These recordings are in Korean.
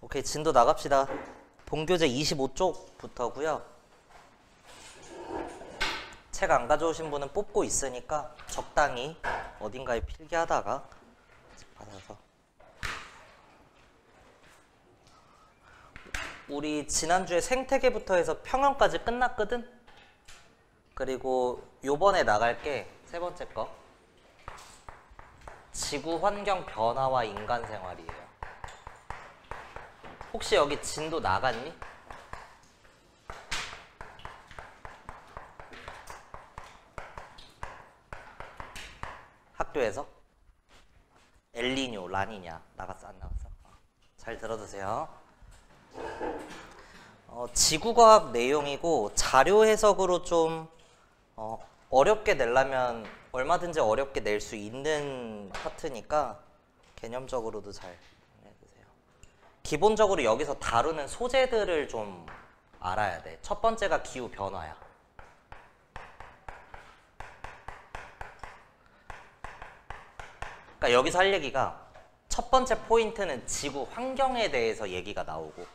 오케이, 진도 나갑시다. 본교재 25쪽부터고요. 책 안 가져오신 분은 뽑고 있으니까 적당히 어딘가에 필기하다가 받아서. 우리 지난주에 생태계부터 해서 평형까지 끝났거든? 그리고 요번에 나갈 게 세 번째 거. 지구 환경 변화와 인간 생활이에요. 혹시 여기 진도 나갔니? 학교에서? 엘니뇨, 라니냐 나갔어 안 나갔어? 잘 들어두세요. 지구과학 내용이고 자료 해석으로 좀 어렵게 내려면 얼마든지 어렵게 낼 수 있는 파트니까 개념적으로도 잘 해주세요. 기본적으로 여기서 다루는 소재들을 좀 알아야 돼. 첫 번째가 기후 변화야. 그러니까 여기서 할 얘기가 첫 번째 포인트는 지구 환경에 대해서 얘기가 나오고,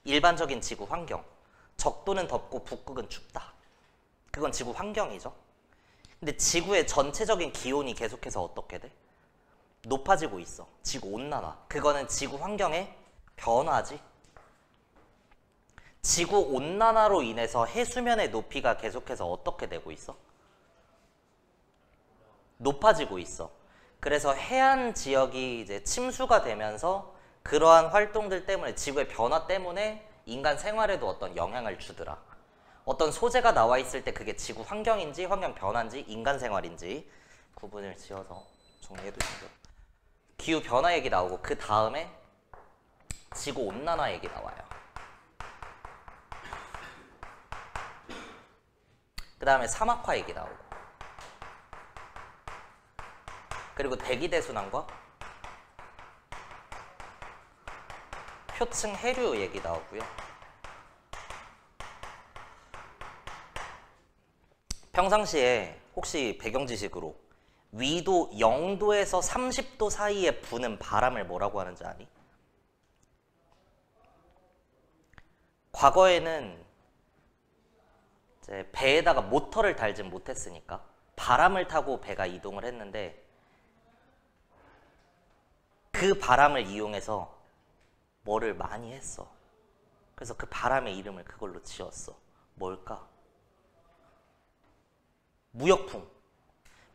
일반적인 지구 환경. 적도는 덥고 북극은 춥다. 그건 지구 환경이죠. 근데 지구의 전체적인 기온이 계속해서 어떻게 돼? 높아지고 있어. 지구 온난화. 그거는 지구 환경의 변화지. 지구 온난화로 인해서 해수면의 높이가 계속해서 어떻게 되고 있어? 높아지고 있어. 그래서 해안 지역이 이제 침수가 되면서 그러한 활동들 때문에, 지구의 변화 때문에 인간 생활에도 어떤 영향을 주더라. 어떤 소재가 나와 있을 때 그게 지구 환경인지 환경 변화인지 인간 생활인지 구분을 지어서 정리해 두시고, 기후 변화 얘기 나오고 그 다음에 지구 온난화 얘기 나와요. 그 다음에 사막화 얘기 나오고, 그리고 대기대순환과 표층 해류 얘기 나오고요. 평상시에 혹시 배경 지식으로 위도 0도에서 30도 사이에 부는 바람을 뭐라고 하는지 아니? 과거에는 이제 배에다가 모터를 달진 못했으니까 바람을 타고 배가 이동을 했는데, 그 바람을 이용해서 뭐를 많이 했어. 그래서 그 바람의 이름을 그걸로 지었어. 뭘까? 무역풍.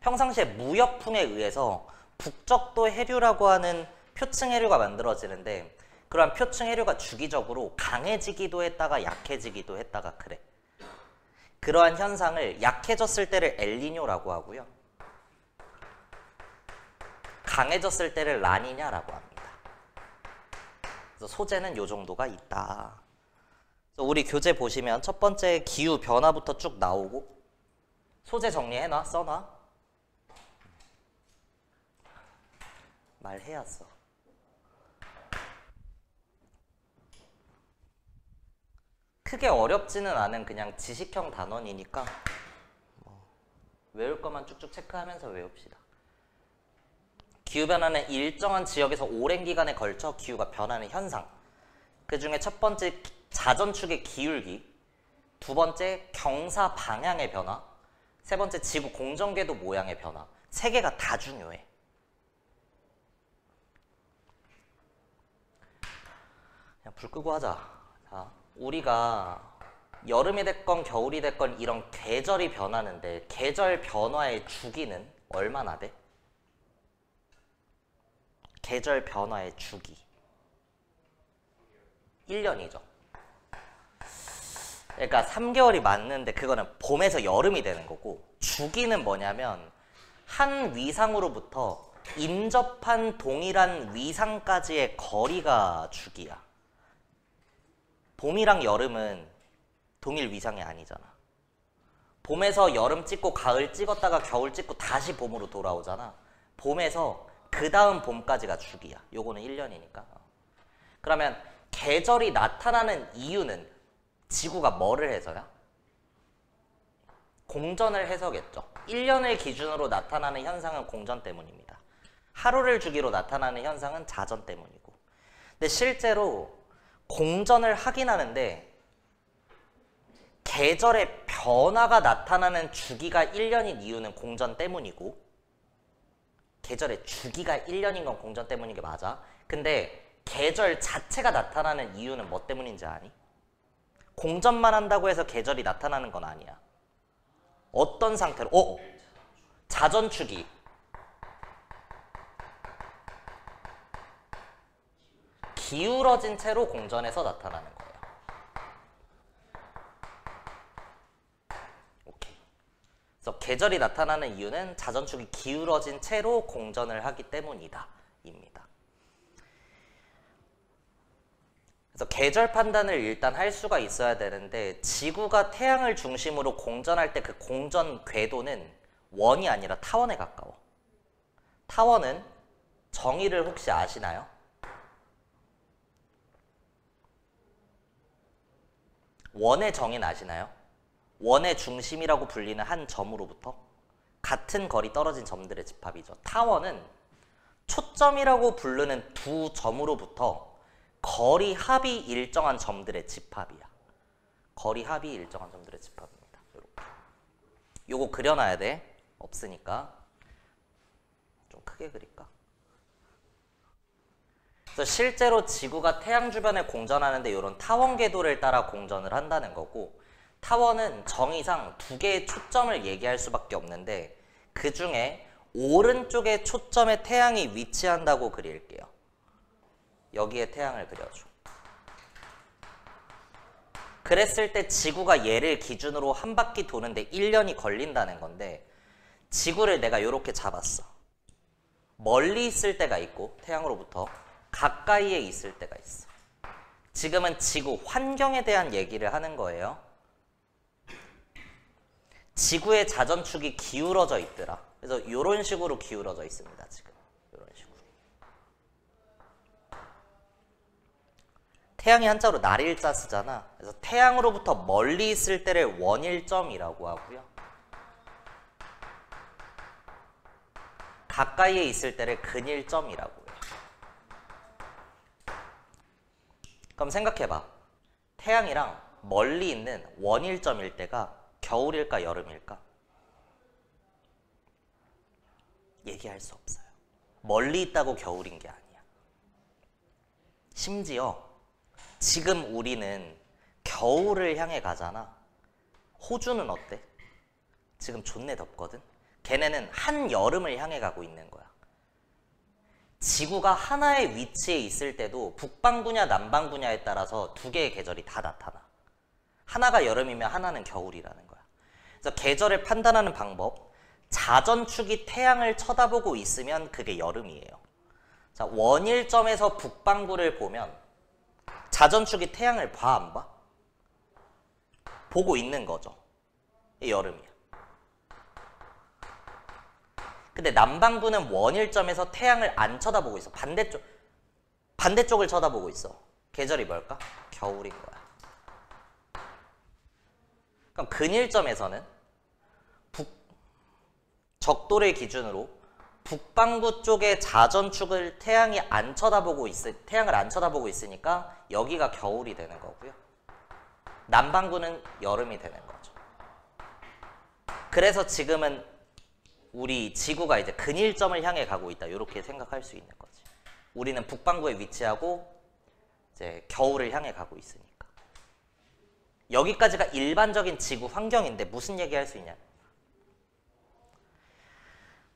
평상시에 무역풍에 의해서 북적도 해류라고 하는 표층 해류가 만들어지는데, 그러한 표층 해류가 주기적으로 강해지기도 했다가 약해지기도 했다가 그래. 그러한 현상을 약해졌을 때를 엘니뇨라고 하고요, 강해졌을 때를 라니냐라고 합니다. 그래서 소재는 요 정도가 있다. 그래서 우리 교재 보시면 첫 번째 기후 변화부터 쭉 나오고, 소재 정리해놔, 써놔. 말해야 써. 크게 어렵지는 않은 그냥 지식형 단원이니까 외울 것만 쭉쭉 체크하면서 외웁시다. 기후변화는 일정한 지역에서 오랜 기간에 걸쳐 기후가 변하는 현상. 그 중에 첫 번째 자전축의 기울기, 두 번째 경사 방향의 변화, 세 번째 지구 공전궤도 모양의 변화. 세 개가 다 중요해. 그냥 불 끄고 하자. 자, 우리가 여름이 됐건 겨울이 됐건 이런 계절이 변하는데, 계절 변화의 주기는 얼마나 돼? 계절 변화의 주기 1년이죠. 그러니까 3개월이 맞는데 그거는 봄에서 여름이 되는 거고, 주기는 뭐냐면 한 위상으로부터 인접한 동일한 위상까지의 거리가 주기야. 봄이랑 여름은 동일 위상이 아니잖아. 봄에서 여름 찍고 가을 찍었다가 겨울 찍고 다시 봄으로 돌아오잖아. 봄에서 그 다음 봄까지가 주기야. 요거는 1년이니까. 그러면 계절이 나타나는 이유는 지구가 뭐를 해서야? 공전을 해서겠죠. 1년을 기준으로 나타나는 현상은 공전 때문입니다. 하루를 주기로 나타나는 현상은 자전 때문이고, 근데 실제로 공전을 하긴 하는데 계절의 변화가 나타나는 주기가 1년인 이유는 공전 때문이고, 계절의 주기가 1년인 건 공전 때문인 게 맞아. 근데 계절 자체가 나타나는 이유는 뭐 때문인지 아니? 공전만 한다고 해서 계절이 나타나는 건 아니야. 어떤 상태로? 자전축이. 기울어진 채로 공전에서 나타나는 거예요. 오케이. 그래서 계절이 나타나는 이유는 자전축이 기울어진 채로 공전을 하기 때문이다. 입니다. 그래서 계절 판단을 일단 할 수가 있어야 되는데, 지구가 태양을 중심으로 공전할 때 그 공전 궤도는 원이 아니라 타원에 가까워. 타원은 정의를 혹시 아시나요? 원의 정의는 아시나요? 원의 중심이라고 불리는 한 점으로부터 같은 거리 떨어진 점들의 집합이죠. 타원은 초점이라고 부르는 두 점으로부터 거리 합이 일정한 점들의 집합이야. 거리 합이 일정한 점들의 집합입니다. 요렇게. 요거 그려놔야 돼. 없으니까. 좀 크게 그릴까? 그래서 실제로 지구가 태양 주변에 공전하는데 이런 타원 궤도를 따라 공전을 한다는 거고, 타원은 정의상 두 개의 초점을 얘기할 수밖에 없는데 그 중에 오른쪽에 초점에 태양이 위치한다고 그릴게요. 여기에 태양을 그려줘. 그랬을 때 지구가 얘를 기준으로 한 바퀴 도는데 1년이 걸린다는 건데, 지구를 내가 이렇게 잡았어. 멀리 있을 때가 있고 태양으로부터 가까이에 있을 때가 있어. 지금은 지구 환경에 대한 얘기를 하는 거예요. 지구의 자전축이 기울어져 있더라. 그래서 이런 식으로 기울어져 있습니다. 지금 이런 식으로. 태양이 한자로 날일자 쓰잖아. 그래서 태양으로부터 멀리 있을 때를 원일점이라고 하고요. 가까이에 있을 때를 근일점이라고 해요. 그럼 생각해봐. 태양이랑 멀리 있는 원일점일 때가 겨울일까 여름일까? 얘기할 수 없어요. 멀리 있다고 겨울인 게 아니야. 심지어 지금 우리는 겨울을 향해 가잖아. 호주는 어때? 지금 존내 덥거든? 걔네는 한여름을 향해 가고 있는 거야. 지구가 하나의 위치에 있을 때도 북반구냐 남반구냐에 따라서 두 개의 계절이 다 나타나. 하나가 여름이면 하나는 겨울이라는 거야. 그래서 계절을 판단하는 방법, 자전축이 태양을 쳐다보고 있으면 그게 여름이에요. 자, 원일점에서 북반구를 보면 자전축이 태양을 봐, 안 봐? 보고 있는 거죠. 이게 여름이야. 근데 남반구는 원일점에서 태양을 안 쳐다보고 있어. 반대쪽을 쳐다보고 있어. 계절이 뭘까? 겨울인 거야. 그럼 근일점에서는 적도를 기준으로 북반구 쪽의 자전축을 태양을 안 쳐다보고 있으니까 여기가 겨울이 되는 거고요. 남반구는 여름이 되는 거죠. 그래서 지금은 우리 지구가 이제 근일점을 향해 가고 있다. 이렇게 생각할 수 있는 거지. 우리는 북반구에 위치하고 이제 겨울을 향해 가고 있으니까. 여기까지가 일반적인 지구 환경인데 무슨 얘기 할 수 있냐?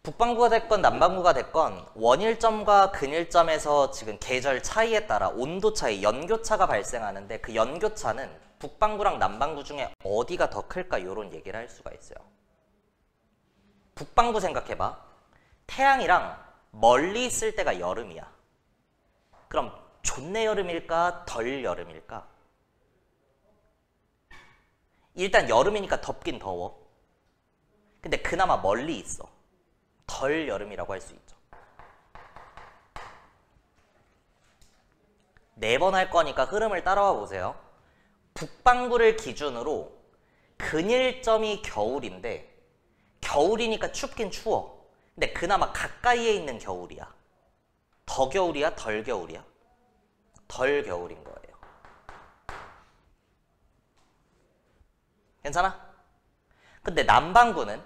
북반구가 됐건 남반구가 됐건 원일점과 근일점에서 지금 계절 차이에 따라 온도 차이, 연교차가 발생하는데 그 연교차는 북반구랑 남반구 중에 어디가 더 클까? 이런 얘기를 할 수가 있어요. 북반구 생각해봐. 태양이랑 멀리 있을 때가 여름이야. 그럼 존내 여름일까? 덜 여름일까? 일단 여름이니까 덥긴 더워. 근데 그나마 멀리 있어. 덜 여름이라고 할 수 있죠. 4번 할 거니까 흐름을 따라와 보세요. 북반구를 기준으로 근일점이 겨울인데 겨울이니까 춥긴 추워. 근데 그나마 가까이에 있는 겨울이야. 더 겨울이야? 덜 겨울이야? 덜 겨울인 거예요. 괜찮아? 근데 남반구는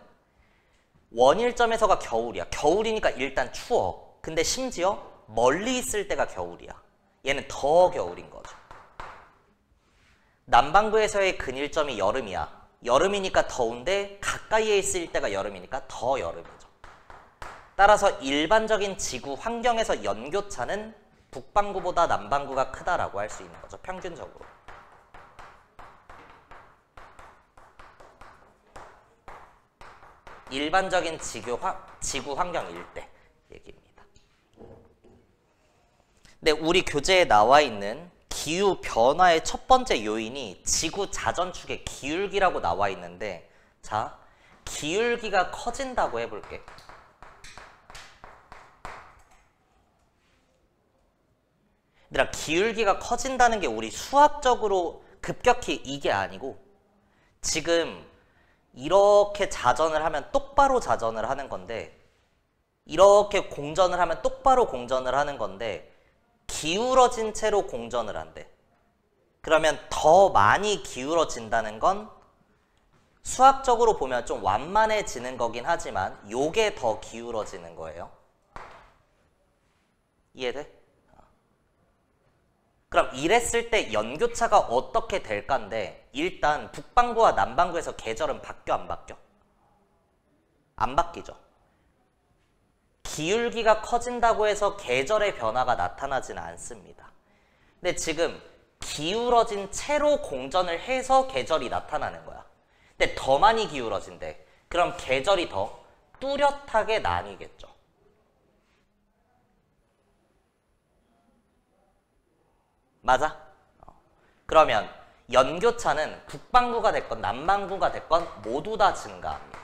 원일점에서가 겨울이야. 겨울이니까 일단 추워. 근데 심지어 멀리 있을 때가 겨울이야. 얘는 더 겨울인 거죠. 남반구에서의 근일점이 여름이야. 여름이니까 더운데 가까이에 있을 때가 여름이니까 더 여름이죠. 따라서 일반적인 지구 환경에서 연교차는 북반구보다 남반구가 크다라고 할 수 있는 거죠. 평균적으로. 일반적인 지구 환경일 때 얘기입니다. 근데 우리 교재에 나와 있는 기후 변화의 첫 번째 요인이 지구 자전축의 기울기라고 나와 있는데, 자, 기울기가 커진다고 해볼게. 얘들아, 기울기가 커진다는 게 우리 수학적으로 급격히 이게 아니고, 지금 이렇게 자전을 하면 똑바로 자전을 하는 건데, 이렇게 공전을 하면 똑바로 공전을 하는 건데, 기울어진 채로 공전을 한대. 그러면 더 많이 기울어진다는 건 수학적으로 보면 좀 완만해지는 거긴 하지만 요게 더 기울어지는 거예요. 이해돼? 그럼 이랬을 때 연교차가 어떻게 될까인데, 일단 북반구와 남반구에서 계절은 바뀌어 안 바뀌어? 안 바뀌죠. 기울기가 커진다고 해서 계절의 변화가 나타나지는 않습니다. 근데 지금 기울어진 채로 공전을 해서 계절이 나타나는 거야. 근데 더 많이 기울어진대. 그럼 계절이 더 뚜렷하게 나뉘겠죠. 맞아? 그러면 연교차는 북반구가 됐건 남반구가 됐건 모두 다 증가합니다.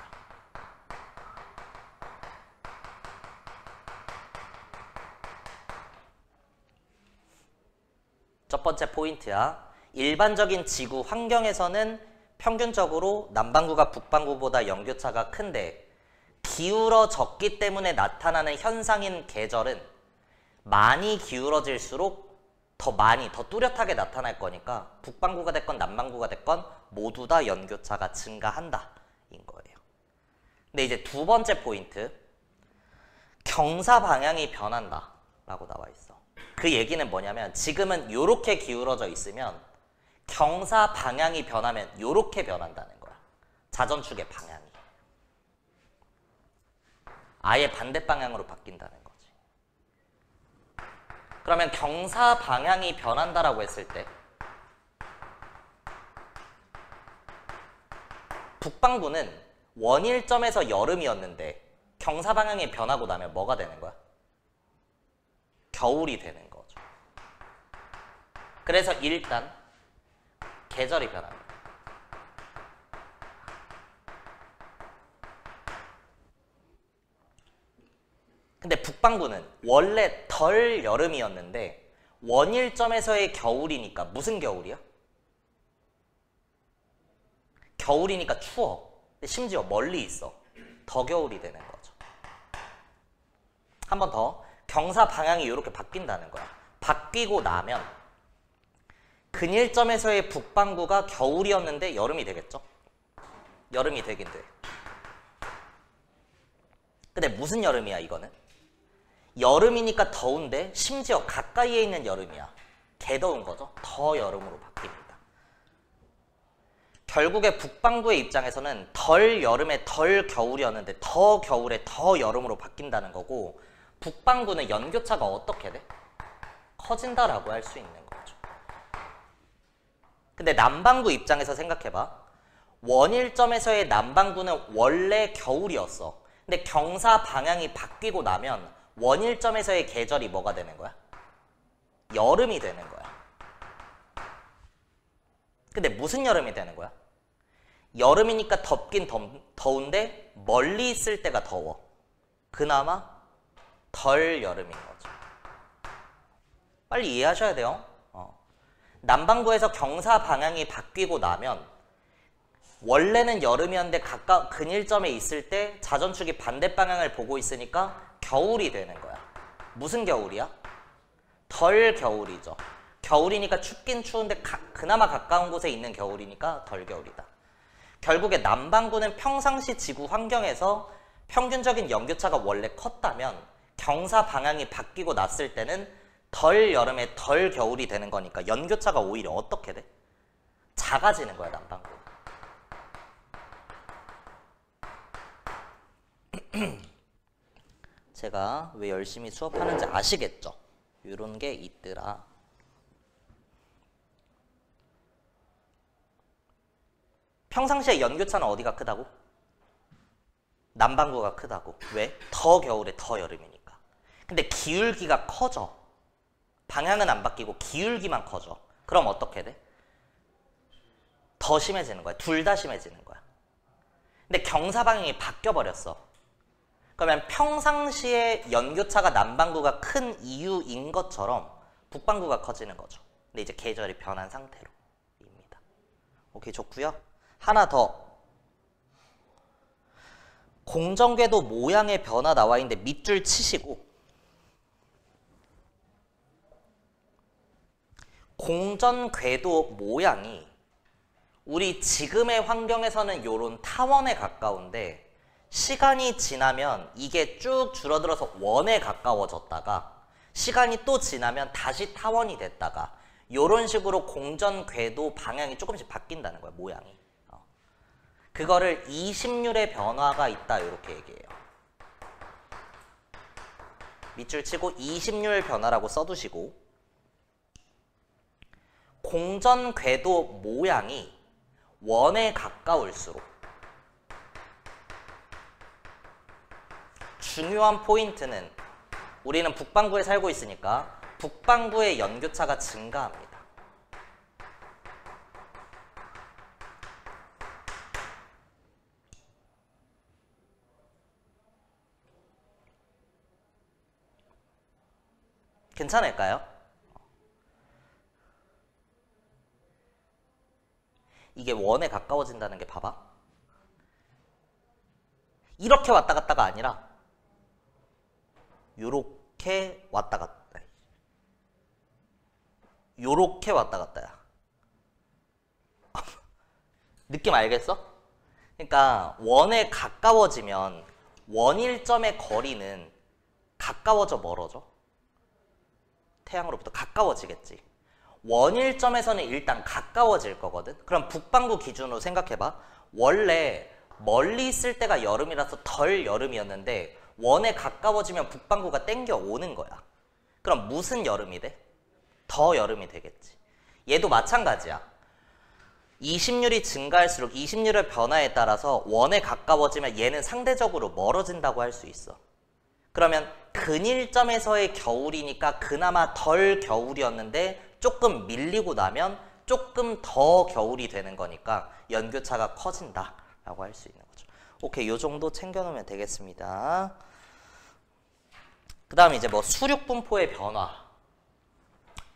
첫 번째 포인트야. 일반적인 지구 환경에서는 평균적으로 남반구가 북반구보다 연교차가 큰데, 기울어졌기 때문에 나타나는 현상인 계절은 많이 기울어질수록 더 많이, 더 뚜렷하게 나타날 거니까 북반구가 됐건 남반구가 됐건 모두 다 연교차가 증가한다 인 거예요. 근데 이제 두 번째 포인트, 경사 방향이 변한다 라고 나와 있어. 그 얘기는 뭐냐면, 지금은 이렇게 기울어져 있으면 경사 방향이 변하면 이렇게 변한다는 거야. 자전축의 방향이 아예 반대 방향으로 바뀐다는 거지. 그러면 경사 방향이 변한다라고 했을 때 북반구는 원일점에서 여름이었는데 경사 방향이 변하고 나면 뭐가 되는 거야? 겨울이 되는 거죠. 그래서 일단 계절이 변합니다. 근데 북반구는 원래 덜 여름이었는데 원일점에서의 겨울이니까 무슨 겨울이야? 겨울이니까 추워. 근데 심지어 멀리 있어. 더 겨울이 되는 거죠. 한 번 더. 경사 방향이 이렇게 바뀐다는 거야. 바뀌고 나면 근일점에서의 북반구가 겨울이었는데 여름이 되겠죠? 여름이 되긴 돼. 근데 무슨 여름이야 이거는? 여름이니까 더운데 심지어 가까이에 있는 여름이야. 개더운 거죠? 더 여름으로 바뀝니다. 결국에 북반구의 입장에서는 덜 여름에 덜 겨울이었는데 더 겨울에 더 여름으로 바뀐다는 거고, 북반구는 연교차가 어떻게 돼? 커진다라고 할 수 있는 거죠. 근데 남반구 입장에서 생각해봐. 원일점에서의 남반구는 원래 겨울이었어. 근데 경사 방향이 바뀌고 나면 원일점에서의 계절이 뭐가 되는 거야? 여름이 되는 거야. 근데 무슨 여름이 되는 거야? 여름이니까 덥긴 더운데 멀리 있을 때가 더워. 그나마 덜 여름인 거죠. 빨리 이해하셔야 돼요. 남반구에서 경사 방향이 바뀌고 나면 원래는 여름이었는데 근일점에 있을 때 자전축이 반대 방향을 보고 있으니까 겨울이 되는 거야. 무슨 겨울이야? 덜 겨울이죠. 겨울이니까 춥긴 추운데 그나마 가까운 곳에 있는 겨울이니까 덜 겨울이다. 결국에 남반구는 평상시 지구 환경에서 평균적인 연교차가 원래 컸다면 경사 방향이 바뀌고 났을 때는 덜 여름에 덜 겨울이 되는 거니까 연교차가 오히려 어떻게 돼? 작아지는 거야, 남반구. 제가 왜 열심히 수업하는지 아시겠죠? 이런 게 있더라. 평상시에 연교차는 어디가 크다고? 남반구가 크다고. 왜? 더 겨울에 더 여름이니까. 근데 기울기가 커져. 방향은 안 바뀌고 기울기만 커져. 그럼 어떻게 돼? 더 심해지는 거야. 둘 다 심해지는 거야. 근데 경사 방향이 바뀌어버렸어. 그러면 평상시에 연교차가 남반구가 큰 이유인 것처럼 북반구가 커지는 거죠. 근데 이제 계절이 변한 상태로입니다. 오케이, 좋고요. 하나 더. 공전궤도 모양의 변화 나와 있는데 밑줄 치시고, 공전궤도 모양이 우리 지금의 환경에서는 요런 타원에 가까운데 시간이 지나면 이게 쭉 줄어들어서 원에 가까워졌다가 시간이 또 지나면 다시 타원이 됐다가 요런 식으로 공전궤도 방향이 조금씩 바뀐다는 거야, 모양이. 그거를 이심률의 변화가 있다, 이렇게 얘기해요. 밑줄 치고 이심률 변화라고 써두시고, 공전궤도 모양이 원에 가까울수록 중요한 포인트는 우리는 북반구에 살고 있으니까 북반구의 연교차가 증가합니다. 괜찮을까요? 이게 원에 가까워진다는 게 봐봐. 이렇게 왔다 갔다가 아니라 요렇게 왔다 갔다. 요렇게 왔다 갔다야. 느낌 알겠어? 그러니까 원에 가까워지면 원일점의 거리는 가까워져 멀어져? 태양으로부터 가까워지겠지. 원일점에서는 일단 가까워질 거거든. 그럼 북반구 기준으로 생각해봐. 원래 멀리 있을 때가 여름이라서 덜 여름이었는데 원에 가까워지면 북반구가 땡겨 오는 거야. 그럼 무슨 여름이 돼? 더 여름이 되겠지. 얘도 마찬가지야. 이심률이 증가할수록 이심률의 변화에 따라서 원에 가까워지면 얘는 상대적으로 멀어진다고 할 수 있어. 그러면 근일점에서의 겨울이니까 그나마 덜 겨울이었는데 조금 밀리고 나면 조금 더 겨울이 되는 거니까 연교차가 커진다라고 할 수 있는 거죠. 오케이, 요 정도 챙겨놓으면 되겠습니다. 그 다음 이제 뭐 수륙 분포의 변화,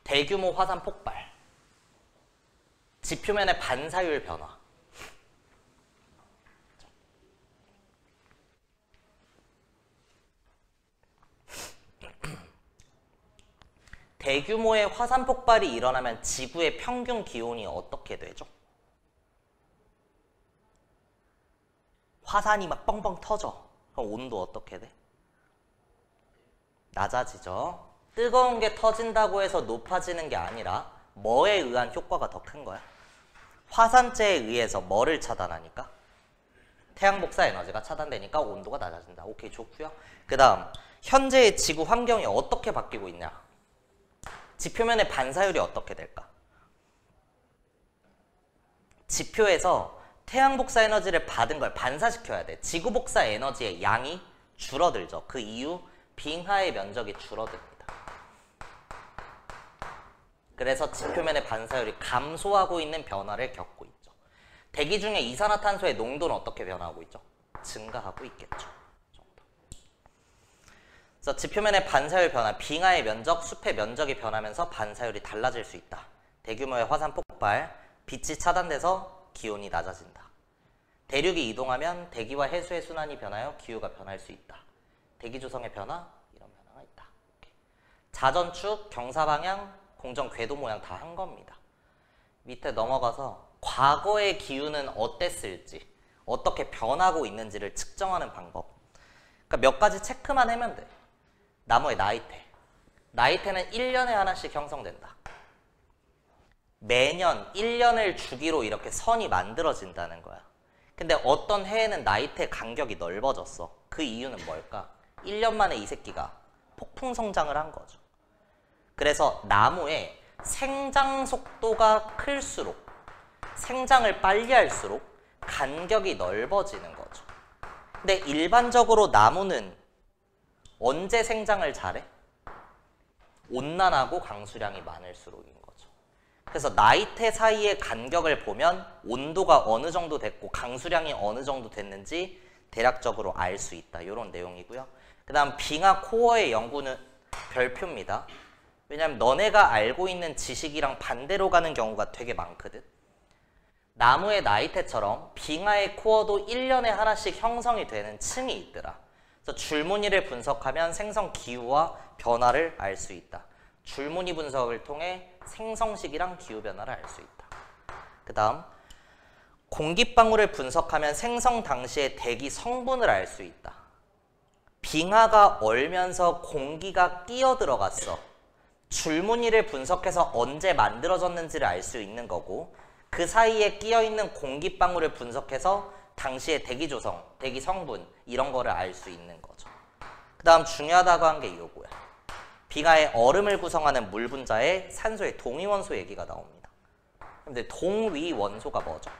대규모 화산 폭발, 지표면의 반사율 변화. 대규모의 화산 폭발이 일어나면 지구의 평균 기온이 어떻게 되죠? 화산이 막 뻥뻥 터져. 그럼 온도 어떻게 돼? 낮아지죠. 뜨거운 게 터진다고 해서 높아지는 게 아니라 뭐에 의한 효과가 더 큰 거야? 화산재에 의해서 뭐를 차단하니까? 태양 복사 에너지가 차단되니까 온도가 낮아진다. 오케이, 좋고요. 그 다음 현재의 지구 환경이 어떻게 바뀌고 있냐? 지표면의 반사율이 어떻게 될까? 지표에서 태양 복사 에너지를 받은 걸 반사시켜야 돼. 지구 복사 에너지의 양이 줄어들죠. 그 이유 빙하의 면적이 줄어듭니다. 그래서 지표면의 반사율이 감소하고 있는 변화를 겪고 있죠. 대기 중에 이산화탄소의 농도는 어떻게 변화하고 있죠? 증가하고 있겠죠. 그래서 지표면의 반사율 변화, 빙하의 면적, 숲의 면적이 변하면서 반사율이 달라질 수 있다. 대규모의 화산 폭발, 빛이 차단돼서 기온이 낮아진다. 대륙이 이동하면 대기와 해수의 순환이 변하여 기후가 변할 수 있다. 대기 조성의 변화, 이런 변화가 있다. 자전축, 경사방향, 공정 궤도 모양 다 한 겁니다. 밑에 넘어가서 과거의 기후는 어땠을지, 어떻게 변하고 있는지를 측정하는 방법. 그러니까 몇 가지 체크만 하면 돼. 나무의 나이테. 나이테는 1년에 하나씩 형성된다. 매년 1년을 주기로 이렇게 선이 만들어진다는 거야. 근데 어떤 해에는 나이테 간격이 넓어졌어. 그 이유는 뭘까? 1년 만에 이 새끼가 폭풍 성장을 한 거죠. 그래서 나무의 생장 속도가 클수록, 생장을 빨리 할수록 간격이 넓어지는 거죠. 근데 일반적으로 나무는 언제 생장을 잘해? 온난하고 강수량이 많을수록인 거죠. 그래서 나이테 사이의 간격을 보면 온도가 어느 정도 됐고 강수량이 어느 정도 됐는지 대략적으로 알 수 있다. 이런 내용이고요. 그 다음 빙하 코어의 연구는 별표입니다. 왜냐면 너네가 알고 있는 지식이랑 반대로 가는 경우가 되게 많거든. 나무의 나이테처럼 빙하의 코어도 1년에 하나씩 형성이 되는 층이 있더라. 그래서 줄무늬를 분석하면 생성 기후와 변화를 알 수 있다. 줄무늬 분석을 통해 생성식이랑 기후 변화를 알 수 있다. 그 다음 공기방울을 분석하면 생성 당시의 대기 성분을 알 수 있다. 빙하가 얼면서 공기가 끼어 들어갔어. 줄무늬를 분석해서 언제 만들어졌는지를 알 수 있는 거고, 그 사이에 끼어있는 공기방울을 분석해서 당시의 대기 조성, 대기 성분 이런 거를 알 수 있는 거죠. 그 다음 중요하다고 한 게 이거고요. 빙하의 얼음을 구성하는 물 분자에 산소의 동위원소 얘기가 나옵니다. 근데 동위원소가 뭐죠?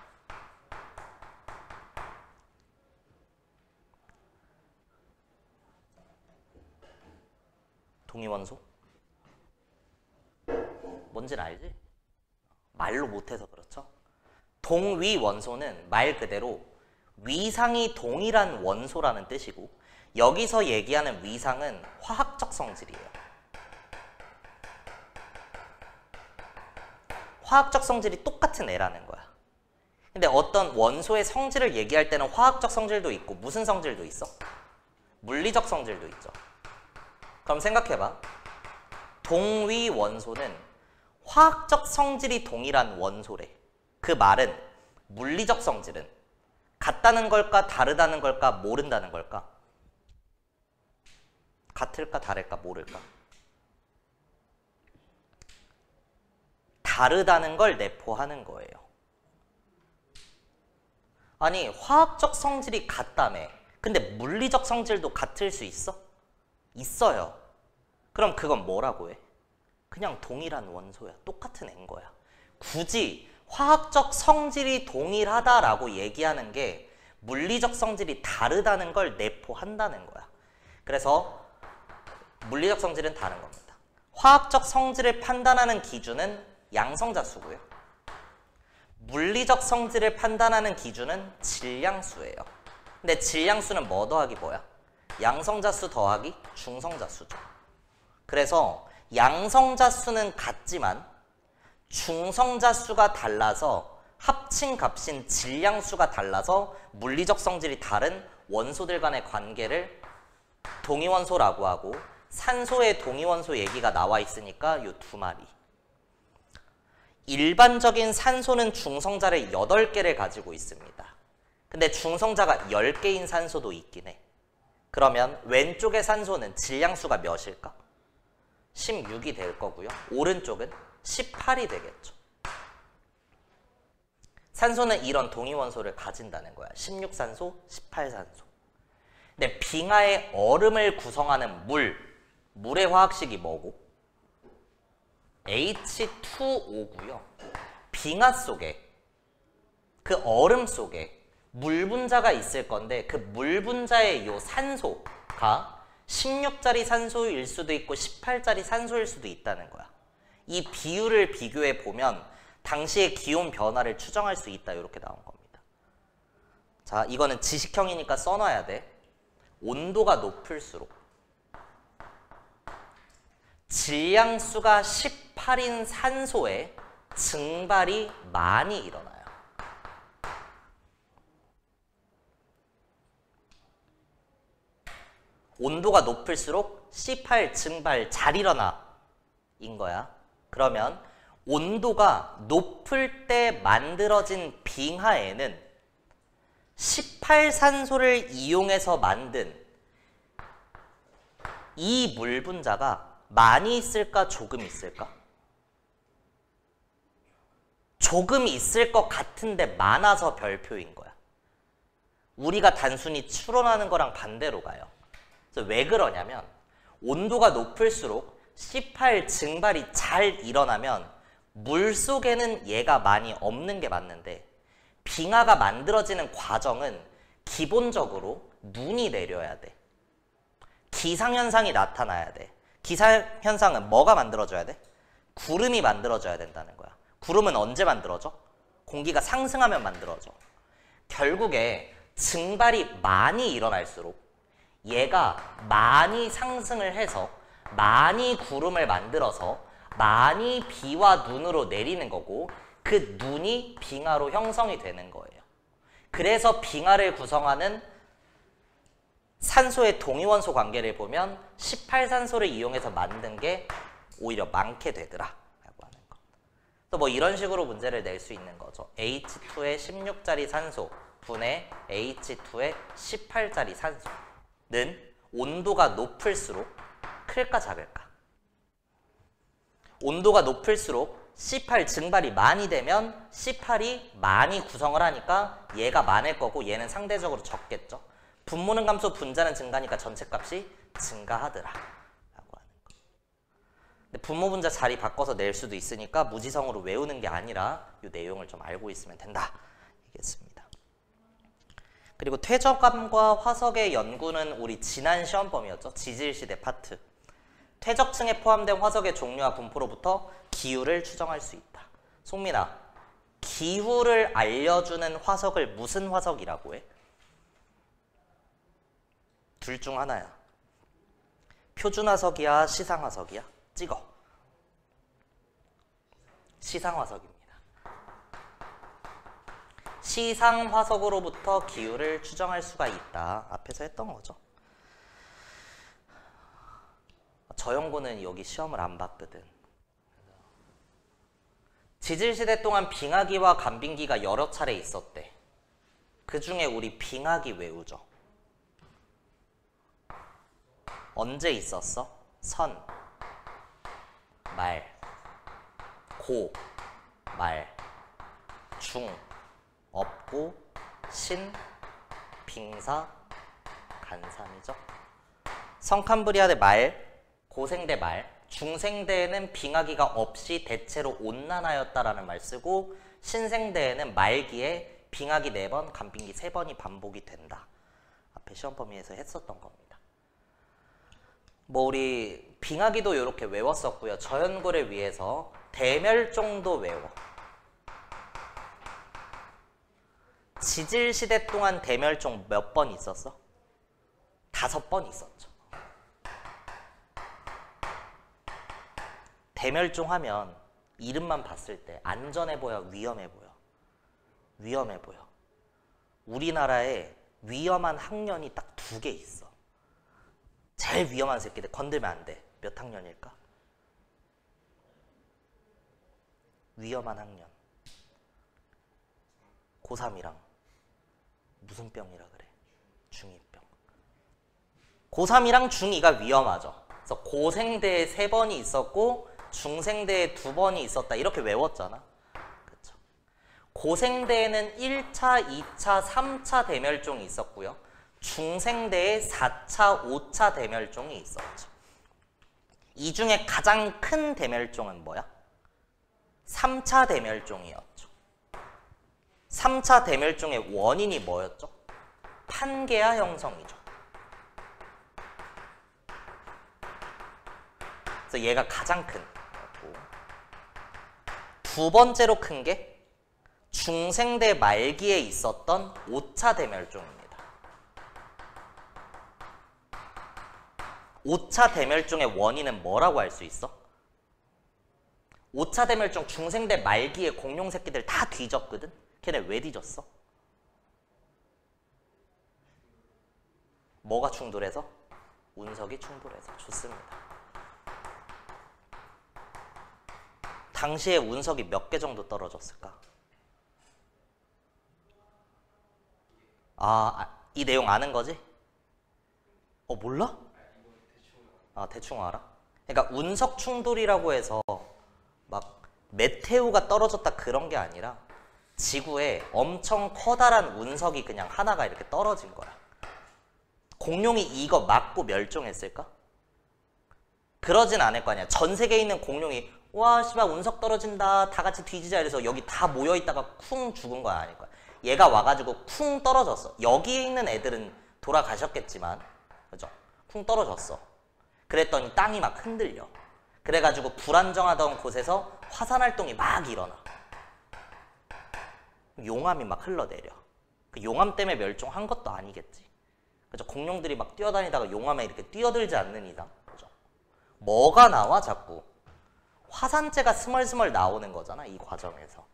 동위원소? 뭔지는 알지? 말로 못해서 그렇죠? 동위원소는 말 그대로 위상이 동일한 원소라는 뜻이고, 여기서 얘기하는 위상은 화학적 성질이에요. 화학적 성질이 똑같은 애라는 거야. 근데 어떤 원소의 성질을 얘기할 때는 화학적 성질도 있고 무슨 성질도 있어? 물리적 성질도 있죠. 그럼 생각해봐. 동위원소는 화학적 성질이 동일한 원소래. 그 말은 물리적 성질은 같다는 걸까 다르다는 걸까 모른다는 걸까? 같을까 다를까 모를까? 다르다는 걸 내포하는 거예요. 아니 화학적 성질이 같다며. 근데 물리적 성질도 같을 수 있어? 있어요. 그럼 그건 뭐라고 해? 그냥 동일한 원소야. 똑같은 애인 거야. 굳이 화학적 성질이 동일하다라고 얘기하는 게 물리적 성질이 다르다는 걸 내포한다는 거야. 그래서 물리적 성질은 다른 겁니다. 화학적 성질을 판단하는 기준은 양성자수고요. 물리적 성질을 판단하는 기준은 질량수예요. 근데 질량수는 뭐 더하기 뭐야? 양성자수 더하기 중성자수죠. 그래서 양성자수는 같지만 중성자수가 달라서 합친 값인 질량수가 달라서 물리적 성질이 다른 원소들 간의 관계를 동위원소라고 하고, 산소의 동위원소 얘기가 나와 있으니까 이 두 마리. 일반적인 산소는 중성자를 8개를 가지고 있습니다. 근데 중성자가 10개인 산소도 있긴 해. 그러면 왼쪽의 산소는 질량수가 몇일까? 16이 될 거고요. 오른쪽은 18이 되겠죠. 산소는 이런 동위원소를 가진다는 거야. 16산소, 18산소. 근데 빙하의 얼음을 구성하는 물의 화학식이 뭐고? H2O고요. 빙하 속에, 그 얼음 속에 물 분자가 있을 건데, 그 물 분자의 요 산소가 16짜리 산소일 수도 있고 18짜리 산소일 수도 있다는 거야. 이 비율을 비교해 보면 당시의 기온 변화를 추정할 수 있다. 이렇게 나온 겁니다. 자, 이거는 지식형이니까 써놔야 돼. 온도가 높을수록 질량수가 18인 산소에 증발이 많이 일어나요. 온도가 높을수록 C8 증발 잘 일어나 인 거야. 그러면 온도가 높을 때 만들어진 빙하에는 18산소를 이용해서 만든 이 물 분자가 많이 있을까 조금 있을까? 조금 있을 것 같은데 많아서 별표인 거야. 우리가 단순히 추론하는 거랑 반대로 가요. 그래서 왜 그러냐면 온도가 높을수록 C8 증발이 잘 일어나면 물 속에는 얘가 많이 없는 게 맞는데 빙하가 만들어지는 과정은 기본적으로 눈이 내려야 돼. 기상현상이 나타나야 돼. 기상현상은 뭐가 만들어져야 돼? 구름이 만들어져야 된다는 거야. 구름은 언제 만들어져? 공기가 상승하면 만들어져. 결국에 증발이 많이 일어날수록 얘가 많이 상승을 해서 많이 구름을 만들어서 많이 비와 눈으로 내리는 거고 그 눈이 빙하로 형성이 되는 거예요. 그래서 빙하를 구성하는 산소의 동위원소 관계를 보면 18산소를 이용해서 만든 게 오히려 많게 되더라 라고 하는 거. 또 뭐 이런 식으로 문제를 낼 수 있는 거죠. H2의 16짜리 산소 분의 H2의 18짜리 산소는 온도가 높을수록 클까 작을까? 온도가 높을수록 C8 증발이 많이 되면 C8이 많이 구성을 하니까 얘가 많을 거고 얘는 상대적으로 적겠죠. 분모는 감소 분자는 증가니까 전체값이 증가하더라 라고 하는 거. 근데 분모 분자 자리 바꿔서 낼 수도 있으니까 무지성으로 외우는 게 아니라 이 내용을 좀 알고 있으면 된다 얘기했습니다. 그리고 퇴적암과 화석의 연구는 우리 지난 시험범위였죠. 지질시대 파트. 퇴적층에 포함된 화석의 종류와 분포로부터 기후를 추정할 수 있다. 송민아, 기후를 알려주는 화석을 무슨 화석이라고 해? 둘 중 하나야. 표준화석이야, 시상화석이야? 찍어. 시상화석입니다. 시상화석으로부터 기후를 추정할 수가 있다. 앞에서 했던 거죠. 저 연구는 여기 시험을 안 봤거든. 지질시대 동안 빙하기와 간빙기가 여러 차례 있었대. 그 중에 우리 빙하기 외우죠. 언제 있었어? 선, 말, 고, 말, 중, 없고, 신, 빙사, 간삼이죠. 성캄브리아대 말, 고생대 말, 중생대에는 빙하기가 없이 대체로 온난하였다라는 말 쓰고 신생대에는 말기에 빙하기 4번, 간빙기 3번이 반복이 된다. 앞에 시험 범위에서 했었던 겁니다. 뭐 우리 빙하기도 이렇게 외웠었고요. 저 연구를 위해서 대멸종도 외워. 지질시대 동안 대멸종 몇 번 있었어? 5번 있었죠. 대멸종 하면 이름만 봤을 때 안전해 보여, 위험해 보여? 위험해 보여. 우리나라에 위험한 학년이 딱 2개 있어. 제일 위험한 새끼들 건들면 안 돼. 몇 학년일까? 위험한 학년. 고3이랑 무슨 병이라 그래? 중2병. 고3이랑 중2가 위험하죠. 그래서 고생대에 3번이 있었고 중생대에 2번이 있었다. 이렇게 외웠잖아. 그쵸? 고생대에는 1차, 2차, 3차 대멸종이 있었고요. 중생대에 4차, 5차 대멸종이 있었죠. 이 중에 가장 큰 대멸종은 뭐야? 3차 대멸종이었죠. 3차 대멸종의 원인이 뭐였죠? 판게아 형성이죠. 그래서 얘가 가장 큰 거고, 두 번째로 큰 게 중생대 말기에 있었던 5차 대멸종입니다. 5차 대멸종의 원인은 뭐라고 할 수 있어? 5차 대멸종 중생대 말기에 공룡 새끼들 다 뒤졌거든? 걔네 왜 뒤졌어? 뭐가 충돌해서? 운석이 충돌해서. 좋습니다. 당시에 운석이 몇 개 정도 떨어졌을까? 이 내용 아는 거지? 몰라? 대충 알아? 그러니까 운석 충돌이라고 해서 막 메테오가 떨어졌다 그런 게 아니라 지구에 엄청 커다란 운석이 그냥 하나가 이렇게 떨어진 거야. 공룡이 이거 맞고 멸종했을까? 그러진 않을 거 아니야. 전 세계에 있는 공룡이 와 씨발 운석 떨어진다 다 같이 뒤지자 이래서 여기 다 모여있다가 쿵 죽은 거야 아닐 거야. 얘가 와가지고 쿵 떨어졌어. 여기에 있는 애들은 돌아가셨겠지만 그죠? 쿵 떨어졌어. 그랬더니 땅이 막 흔들려. 그래가지고 불안정하던 곳에서 화산 활동이 막 일어나. 용암이 막 흘러내려. 그 용암 때문에 멸종한 것도 아니겠지. 그죠? 공룡들이 막 뛰어다니다가 용암에 이렇게 뛰어들지 않는 이상. 그죠? 뭐가 나와 자꾸? 화산재가 스멀스멀 나오는 거잖아, 이 과정에서.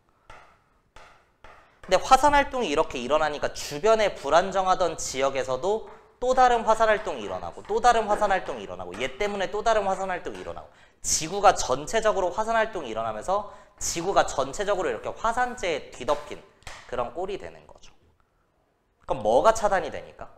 근데 화산 활동이 이렇게 일어나니까 주변에 불안정하던 지역에서도 또 다른 화산 활동이 일어나고 또 다른 화산 활동이 일어나고 얘 때문에 또 다른 화산 활동이 일어나고 지구가 전체적으로 화산 활동이 일어나면서 지구가 전체적으로 이렇게 화산재에 뒤덮인 그런 꼴이 되는 거죠. 그럼 뭐가 차단이 되니까?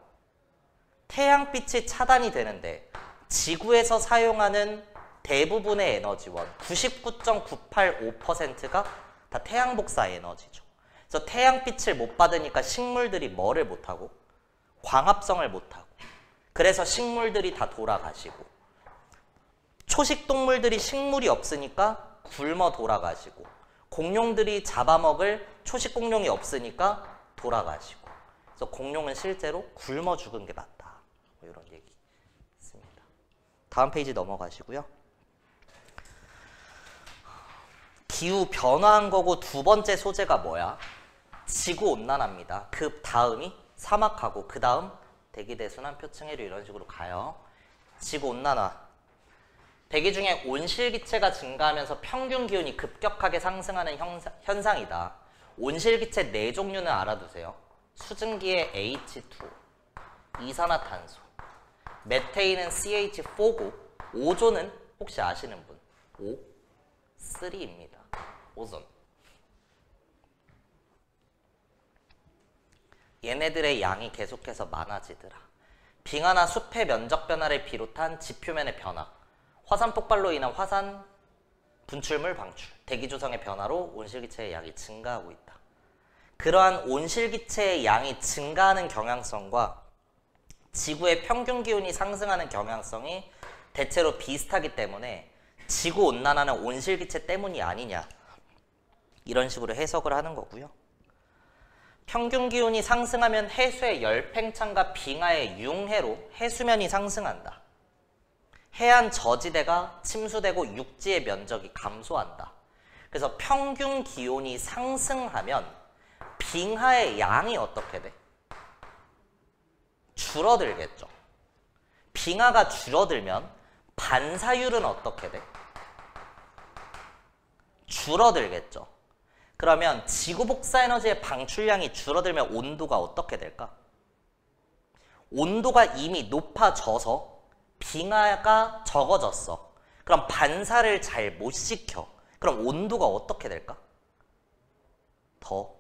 태양빛이 차단이 되는데 지구에서 사용하는 대부분의 에너지원 99.985%가 다 태양 복사 에너지죠. 그래서 태양빛을 못 받으니까 식물들이 뭐를 못하고? 광합성을 못하고. 그래서 식물들이 다 돌아가시고 초식동물들이 식물이 없으니까 굶어 돌아가시고 공룡들이 잡아먹을 초식공룡이 없으니까 돌아가시고 그래서 공룡은 실제로 굶어 죽은 게 맞다. 뭐 이런 얘기 있습니다. 다음 페이지 넘어가시고요. 기후 변화한 거고 두 번째 소재가 뭐야? 지구온난화입니다. 그 다음이 사막하고 그 다음 대기대순환 표층해류 이런 식으로 가요. 지구온난화. 대기 중에 온실기체가 증가하면서 평균 기온이 급격하게 상승하는 현상이다. 온실기체 네 종류는 알아두세요. 수증기의 H2, 이산화탄소, 메테인은 CH4고 오존은 혹시 아시는 분? O3입니다. 오존. 얘네들의 양이 계속해서 많아지더라. 빙하나 숲의 면적 변화를 비롯한 지표면의 변화, 화산 폭발로 인한 화산 분출물 방출, 대기 조성의 변화로 온실기체의 양이 증가하고 있다. 그러한 온실기체의 양이 증가하는 경향성과 지구의 평균 기온이 상승하는 경향성이 대체로 비슷하기 때문에 지구온난화는 온실기체 때문이 아니냐 이런 식으로 해석을 하는 거고요. 평균 기온이 상승하면 해수의 열팽창과 빙하의 융해로 해수면이 상승한다. 해안 저지대가 침수되고 육지의 면적이 감소한다. 그래서 평균 기온이 상승하면 빙하의 양이 어떻게 돼? 줄어들겠죠. 빙하가 줄어들면 반사율은 어떻게 돼? 줄어들겠죠. 그러면 지구 복사 에너지의 방출량이 줄어들면 온도가 어떻게 될까? 온도가 이미 높아져서 빙하가 적어졌어. 그럼 반사를 잘 못 시켜. 그럼 온도가 어떻게 될까? 더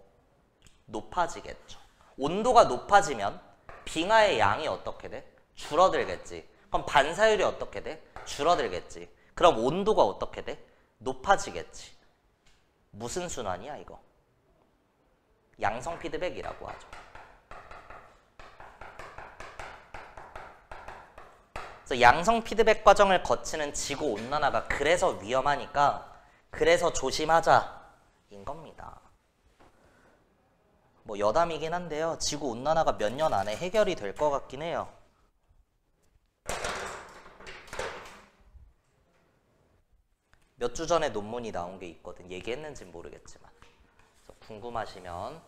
높아지겠죠. 온도가 높아지면 빙하의 양이 어떻게 돼? 줄어들겠지. 그럼 반사율이 어떻게 돼? 줄어들겠지. 그럼 온도가 어떻게 돼? 높아지겠지. 무슨 순환이야 이거? 양성 피드백이라고 하죠. 그래서 양성 피드백 과정을 거치는 지구 온난화가 그래서 위험하니까 그래서 조심하자인 겁니다. 뭐 여담이긴 한데요. 지구 온난화가 몇 년 안에 해결이 될 것 같긴 해요. 몇 주 전에 논문이 나온 게 있거든. 얘기했는지는 모르겠지만. 그래서 궁금하시면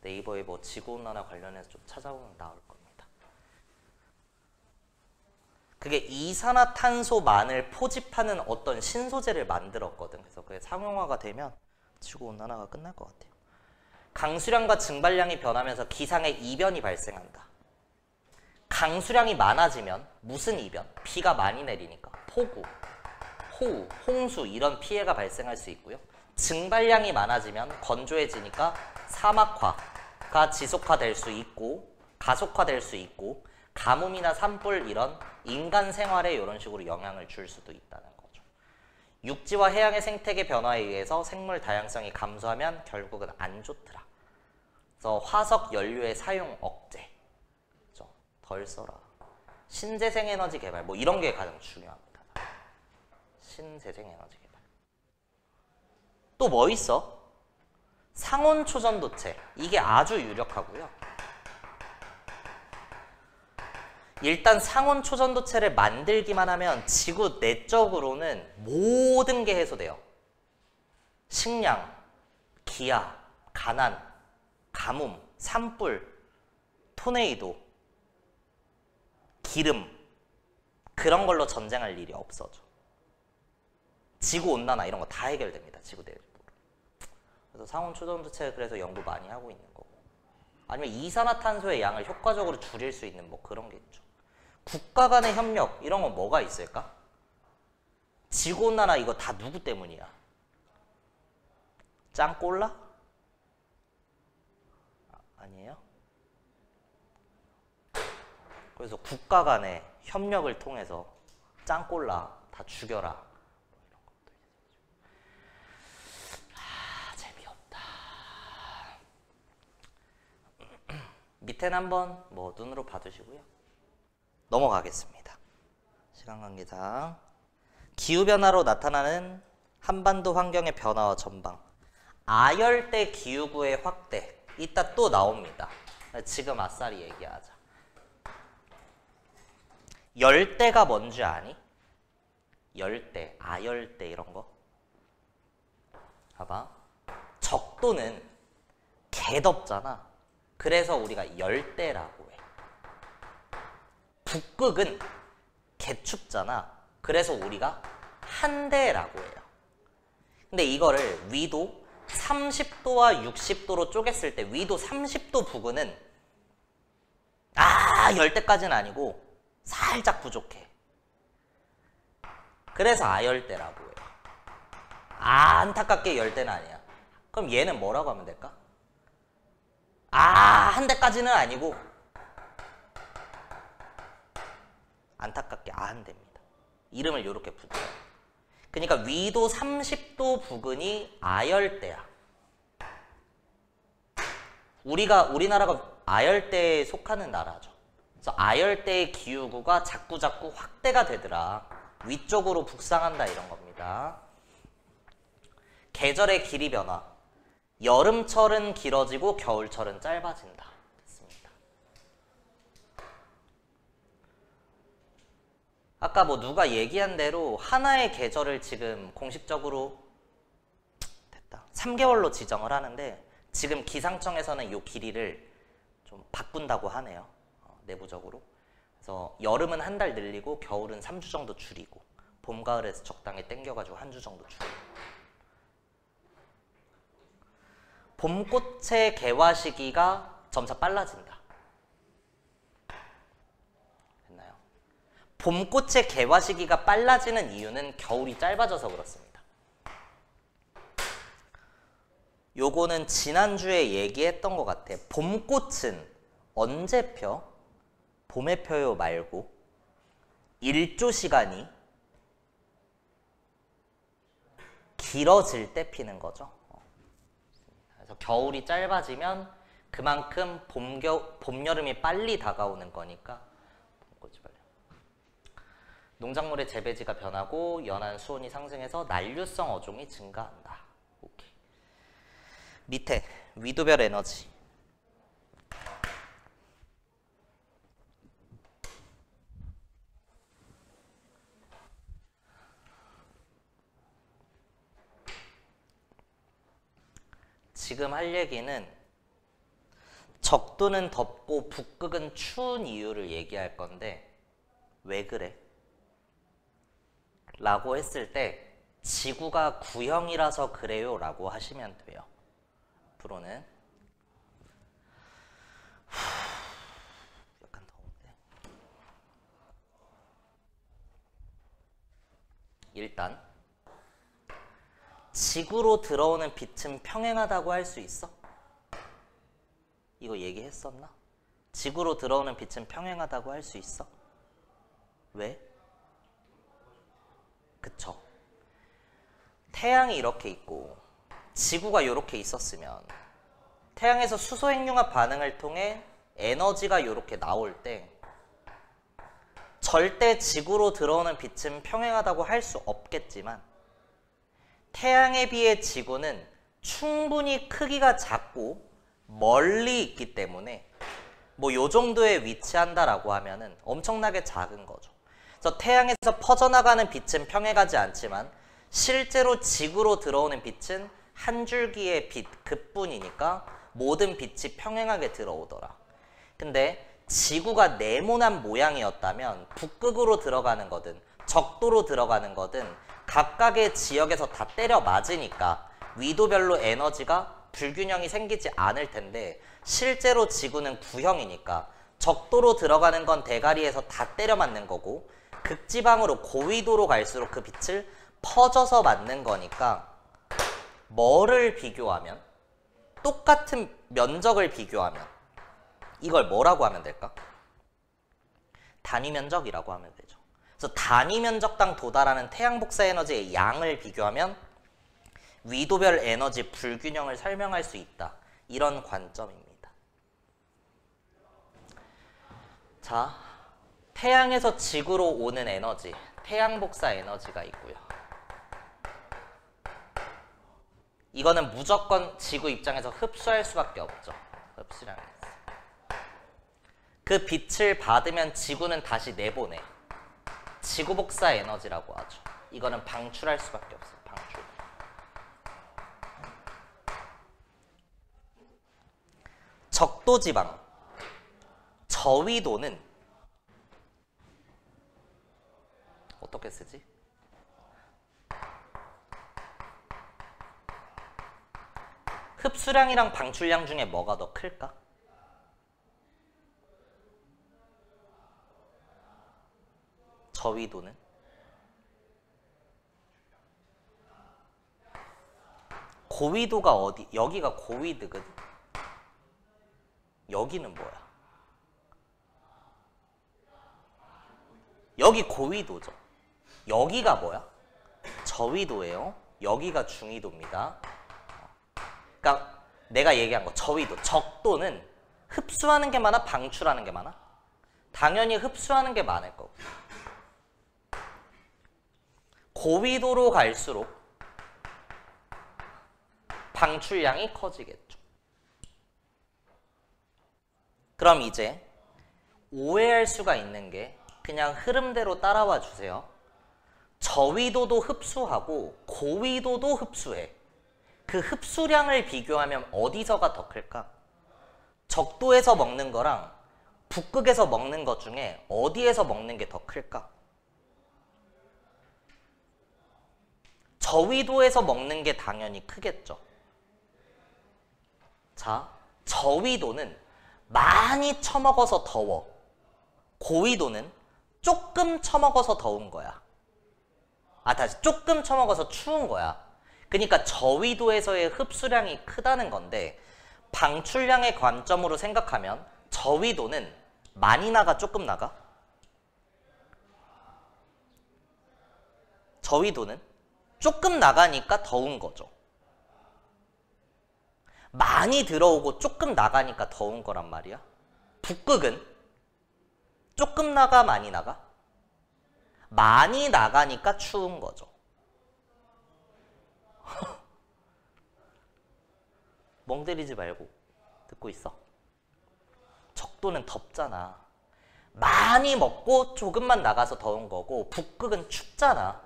네이버에 뭐 지구온난화 관련해서 좀 찾아보면 나올 겁니다. 그게 이산화탄소만을 포집하는 어떤 신소재를 만들었거든. 그래서 그게 상용화가 되면 지구온난화가 끝날 것 같아요. 강수량과 증발량이 변하면서 기상의 이변이 발생한다. 강수량이 많아지면 무슨 이변? 비가 많이 내리니까 폭우. 호우, 홍수 이런 피해가 발생할 수 있고요. 증발량이 많아지면 건조해지니까 사막화가 지속화될 수 있고 가속화될 수 있고 가뭄이나 산불 이런 인간 생활에 이런 식으로 영향을 줄 수도 있다는 거죠. 육지와 해양의 생태계 변화에 의해서 생물 다양성이 감소하면 결국은 안 좋더라. 그래서 화석 연료의 사용 억제, 그렇죠? 덜 써라. 신재생 에너지 개발 뭐 이런 게 가장 중요합니다. 신재생 에너지 개발. 또 뭐 있어? 상온 초전도체. 이게 아주 유력하고요. 일단 상온 초전도체를 만들기만 하면 지구 내적으로는 모든 게 해소돼요. 식량, 기아, 가난, 가뭄, 산불, 토네이도, 기름 그런 걸로 전쟁할 일이 없어져. 지구온난화 이런 거 다 해결됩니다. 지구 내적으로. 그래서 상온 초전도체 그래서 연구 많이 하고 있는 거고. 아니면 이산화탄소의 양을 효과적으로 줄일 수 있는 뭐 그런 게 있죠. 국가 간의 협력 이런 건 뭐가 있을까? 지구온난화 이거 다 누구 때문이야? 짱꼴라? 아니에요? 그래서 국가 간의 협력을 통해서 짱꼴라 다 죽여라. 재미없다. 밑에는 한번 뭐 눈으로 봐두시고요. 넘어가겠습니다. 시간 관계상 기후변화로 나타나는 한반도 환경의 변화와 전방. 아열대 기후구의 확대. 이따 또 나옵니다. 지금 아싸리 얘기하자. 열대가 뭔지 아니? 열대, 아열대 이런 거. 봐봐. 적도는 개덥잖아. 그래서 우리가 열대라고 해. 북극은 개춥잖아. 그래서 우리가 한대라고 해요. 근데 이거를 위도 30도와 60도로 쪼갰을 때 위도 30도 부근은 열대까지는 아니고 살짝 부족해. 그래서 아열대라고 해요. 안타깝게 열대는 아니야. 그럼 얘는 뭐라고 하면 될까? 한대까지는 아니고 안타깝게 한대입니다. 이름을 이렇게 붙여요. 그러니까 위도 30도 부근이 아열대야. 우리나라가 아열대에 속하는 나라죠. 그래서 아열대의 기후구가 자꾸자꾸 확대가 되더라. 위쪽으로 북상한다 이런 겁니다. 계절의 길이 변화. 여름철은 길어지고 겨울철은 짧아진다. 됐습니다. 아까 뭐 누가 얘기한 대로 하나의 계절을 지금 공식적으로 됐다. 3개월로 지정을 하는데 지금 기상청에서는 이 길이를 좀 바꾼다고 하네요. 내부적으로. 그래서 여름은 한 달 늘리고 겨울은 3주 정도 줄이고 봄, 가을에서 적당히 땡겨가지고 한 주 정도 줄이고. 봄꽃의 개화 시기가 점차 빨라진다. 됐나요? 봄꽃의 개화 시기가 빨라지는 이유는 겨울이 짧아져서 그렇습니다. 요거는 지난주에 얘기했던 것 같아. 봄꽃은 언제 펴? 봄에 펴요 말고 일조 시간이 길어질 때 피는 거죠. 그래서 겨울이 짧아지면 그만큼 봄, 여름이 빨리 다가오는 거니까 봄꽃이 빨리. 농작물의 재배지가 변하고 연안 수온이 상승해서 난류성 어종이 증가한다. 오케이. 밑에 위도별 에너지. 지금 할 얘기는 적도는 덥고 북극은 추운 이유를 얘기할 건데 왜 그래? 라고 했을 때 지구가 구형이라서 그래요 라고 하시면 돼요. 앞으로는 약간 더운데 일단 지구로 들어오는 빛은 평행하다고 할 수 있어? 이거 얘기했었나? 지구로 들어오는 빛은 평행하다고 할 수 있어? 왜? 그쵸? 태양이 이렇게 있고 지구가 이렇게 있었으면 태양에서 수소핵융합 반응을 통해 에너지가 이렇게 나올 때 절대 지구로 들어오는 빛은 평행하다고 할 수 없겠지만 태양에 비해 지구는 충분히 크기가 작고 멀리 있기 때문에 뭐 요 정도에 위치한다라고 하면은 엄청나게 작은 거죠. 그래서 태양에서 퍼져나가는 빛은 평행하지 않지만 실제로 지구로 들어오는 빛은 한 줄기의 빛 그뿐이니까 모든 빛이 평행하게 들어오더라. 근데 지구가 네모난 모양이었다면 북극으로 들어가는 거든 적도로 들어가는 거든 각각의 지역에서 다 때려 맞으니까 위도별로 에너지가 불균형이 생기지 않을 텐데 실제로 지구는 구형이니까 적도로 들어가는 건 대가리에서 다 때려 맞는 거고 극지방으로 고위도로 갈수록 그 빛을 퍼져서 맞는 거니까 뭐를 비교하면 똑같은 면적을 비교하면 이걸 뭐라고 하면 될까? 단위 면적이라고 하면 되죠. 그래서 단위 면적당 도달하는 태양 복사 에너지의 양을 비교하면 위도별 에너지 불균형을 설명할 수 있다. 이런 관점입니다. 자, 태양에서 지구로 오는 에너지, 태양 복사 에너지가 있고요. 이거는 무조건 지구 입장에서 흡수할 수밖에 없죠. 흡수량이 있어요. 그 빛을 받으면 지구는 다시 내보내. 지구 복사 에너지라고 하죠. 이거는 방출할 수밖에 없어요. 방출. 적도지방, 저위도는 어떻게 쓰지? 흡수량이랑 방출량 중에 뭐가 더 클까? 저위도는? 고위도가 어디? 여기가 고위드거든? 여기는 뭐야? 여기 고위도죠. 여기가 뭐야? 저위도예요. 여기가 중위도입니다. 그러니까 내가 얘기한 거 저위도, 적도는 흡수하는 게 많아? 방출하는 게 많아? 당연히 흡수하는 게 많을 거고 고위도로 갈수록 방출량이 커지겠죠. 그럼 이제 오해할 수가 있는 게 그냥 흐름대로 따라와 주세요. 저위도도 흡수하고 고위도도 흡수해. 그 흡수량을 비교하면 어디서가 더 클까? 적도에서 먹는 거랑 북극에서 먹는 것 중에 어디에서 먹는 게 더 클까? 저위도에서 먹는 게 당연히 크겠죠. 자, 저위도는 많이 처먹어서 더워. 고위도는 조금 처먹어서 더운 거야. 다시 조금 처먹어서 추운 거야. 그러니까 저위도에서의 흡수량이 크다는 건데 방출량의 관점으로 생각하면 저위도는 많이 나가 조금 나가? 저위도는 조금 나가니까 더운 거죠. 많이 들어오고 조금 나가니까 더운 거란 말이야. 북극은 조금 나가 많이 나가? 많이 나가니까 추운 거죠. 멍때리지 말고 듣고 있어. 적도는 덥잖아. 많이 먹고 조금만 나가서 더운 거고 북극은 춥잖아.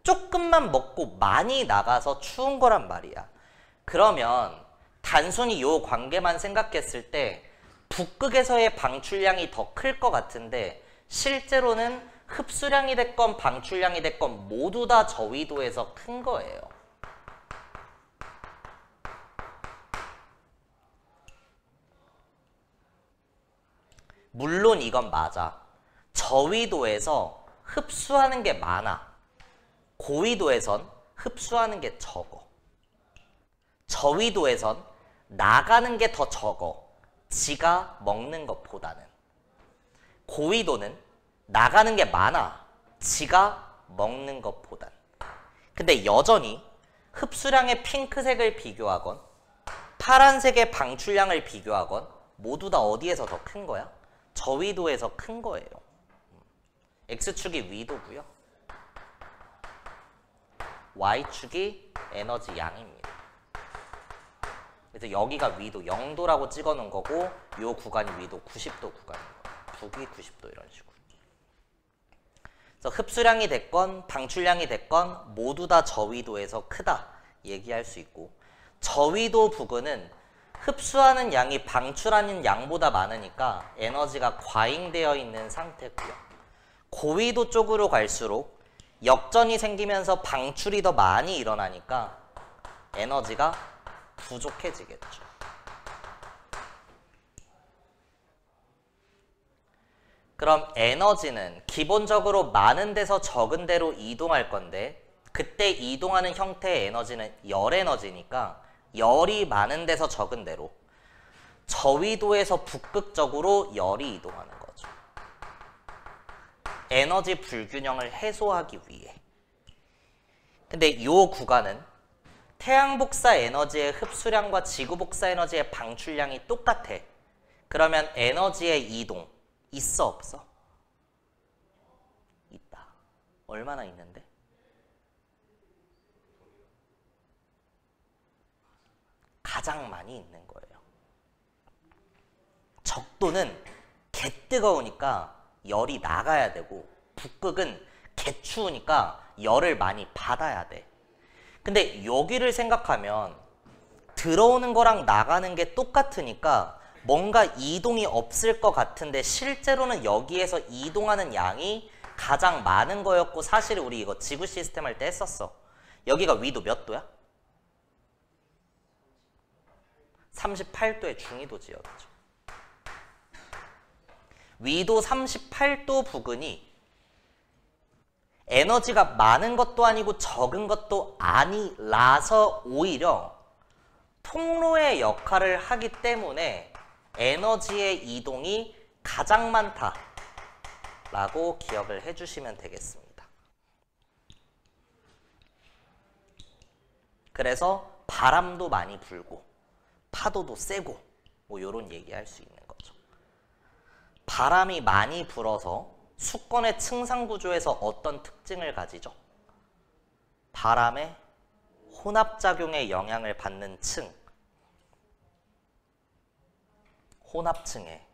조금만 먹고 많이 나가서 추운 거란 말이야. 그러면 단순히 이 관계만 생각했을 때 북극에서의 방출량이 더 클 것 같은데 실제로는 흡수량이 됐건 방출량이 됐건 모두 다 저위도에서 큰 거예요. 물론 이건 맞아. 저위도에서 흡수하는 게 많아. 고위도에선 흡수하는 게 적어. 저위도에선 나가는 게 더 적어. 지가 먹는 것보다는. 고위도는 나가는 게 많아. 지가 먹는 것보단. 근데 여전히 흡수량의 핑크색을 비교하건 파란색의 방출량을 비교하건 모두 다 어디에서 더 큰 거야? 저위도에서 큰 거예요. X축이 위도고요. Y축이 에너지 양입니다. 그래서 여기가 위도 0도라고 찍어 놓은 거고 요 구간이 위도 90도 구간인 거예요. 북위 90도 이런 식으로. 그래서 흡수량이 됐건 방출량이 됐건 모두 다 저위도에서 크다 얘기할 수 있고, 저위도 부근은 흡수하는 양이 방출하는 양보다 많으니까 에너지가 과잉되어 있는 상태고요. 고위도 쪽으로 갈수록 역전이 생기면서 방출이 더 많이 일어나니까 에너지가 부족해지겠죠. 그럼 에너지는 기본적으로 많은 데서 적은 데로 이동할 건데, 그때 이동하는 형태의 에너지는 열 에너지니까 열이 많은 데서 적은 데로, 저위도에서 북극적으로 열이 이동하는 거죠. 에너지 불균형을 해소하기 위해. 근데 이 구간은 태양 복사 에너지의 흡수량과 지구 복사 에너지의 방출량이 똑같아. 그러면 에너지의 이동 있어 없어? 있다. 얼마나 있는데? 가장 많이 있는 거예요. 적도는 개 뜨거우니까 열이 나가야 되고, 북극은 개 추우니까 열을 많이 받아야 돼. 근데 여기를 생각하면 들어오는 거랑 나가는 게 똑같으니까 뭔가 이동이 없을 것 같은데, 실제로는 여기에서 이동하는 양이 가장 많은 거였고, 사실 우리 이거 지구 시스템 할 때 했었어. 여기가 위도 몇 도야? 38도의 중위도 지역이죠. 위도 38도 부근이 에너지가 많은 것도 아니고 적은 것도 아니라서 오히려 통로의 역할을 하기 때문에 에너지의 이동이 가장 많다라고 기억을 해주시면 되겠습니다. 그래서 바람도 많이 불고 파도도 세고 뭐 이런 얘기할 수 있는 거죠. 바람이 많이 불어서 수권의 층상구조에서 어떤 특징을 가지죠? 바람의 혼합작용에 영향을 받는 층, 혼합층의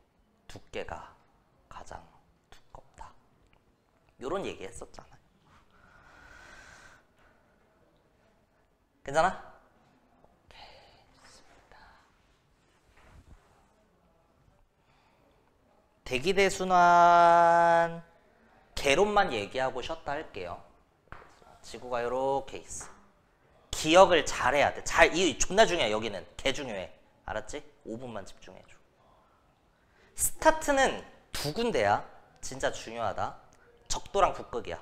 두께가 가장 두껍다. 이런 얘기 했었잖아요. 괜찮아? 대기대순환 개론만 얘기하고 쉬었다 할게요. 지구가 이렇게 있어. 기억을 잘해야 돼. 이 존나 중요해. 여기는 개 중요해. 알았지? 5분만 집중해줘. 스타트는 두 군데야. 진짜 중요하다. 적도랑 북극이야.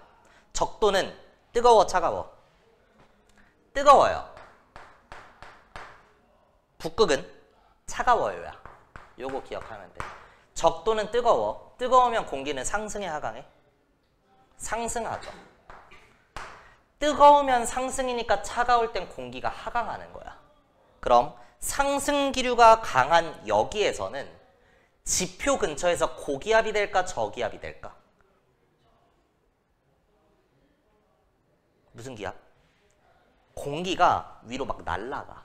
적도는 뜨거워, 차가워? 뜨거워요. 북극은 차가워요야. 요거 기억하면 돼. 적도는 뜨거워. 뜨거우면 공기는 상승해, 하강해? 상승하죠. 뜨거우면 상승이니까 차가울 땐 공기가 하강하는 거야. 그럼 상승 기류가 강한 여기에서는 지표 근처에서 고기압이 될까, 저기압이 될까? 무슨 기압? 공기가 위로 막 날아가.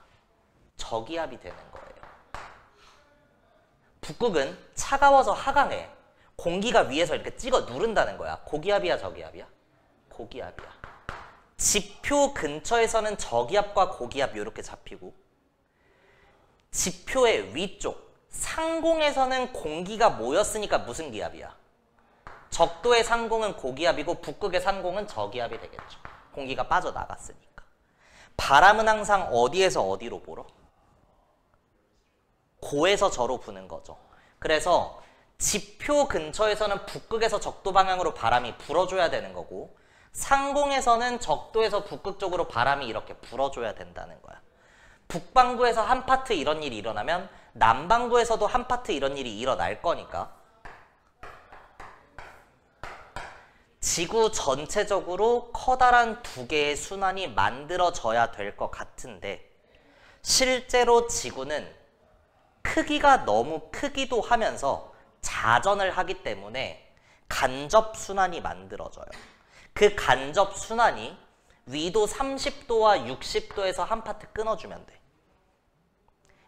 저기압이 되는 거예요. 북극은 차가워서 하강해. 공기가 위에서 이렇게 찍어 누른다는 거야. 고기압이야, 저기압이야? 고기압이야. 지표 근처에서는 저기압과 고기압 이렇게 잡히고, 지표의 위쪽 상공에서는 공기가 모였으니까 무슨 기압이야? 적도의 상공은 고기압이고 북극의 상공은 저기압이 되겠죠. 공기가 빠져나갔으니까. 바람은 항상 어디에서 어디로 불어? 고에서 저로 부는 거죠. 그래서 지표 근처에서는 북극에서 적도 방향으로 바람이 불어줘야 되는 거고, 상공에서는 적도에서 북극 쪽으로 바람이 이렇게 불어줘야 된다는 거야. 북반구에서 한 파트 이런 일이 일어나면 남반구에서도 한 파트 이런 일이 일어날 거니까 지구 전체적으로 커다란 두 개의 순환이 만들어져야 될 것 같은데 실제로 지구는 크기가 너무 크기도 하면서 자전을 하기 때문에 간접 순환이 만들어져요. 그 간접 순환이 위도 30도와 60도에서 한 파트 끊어주면 돼.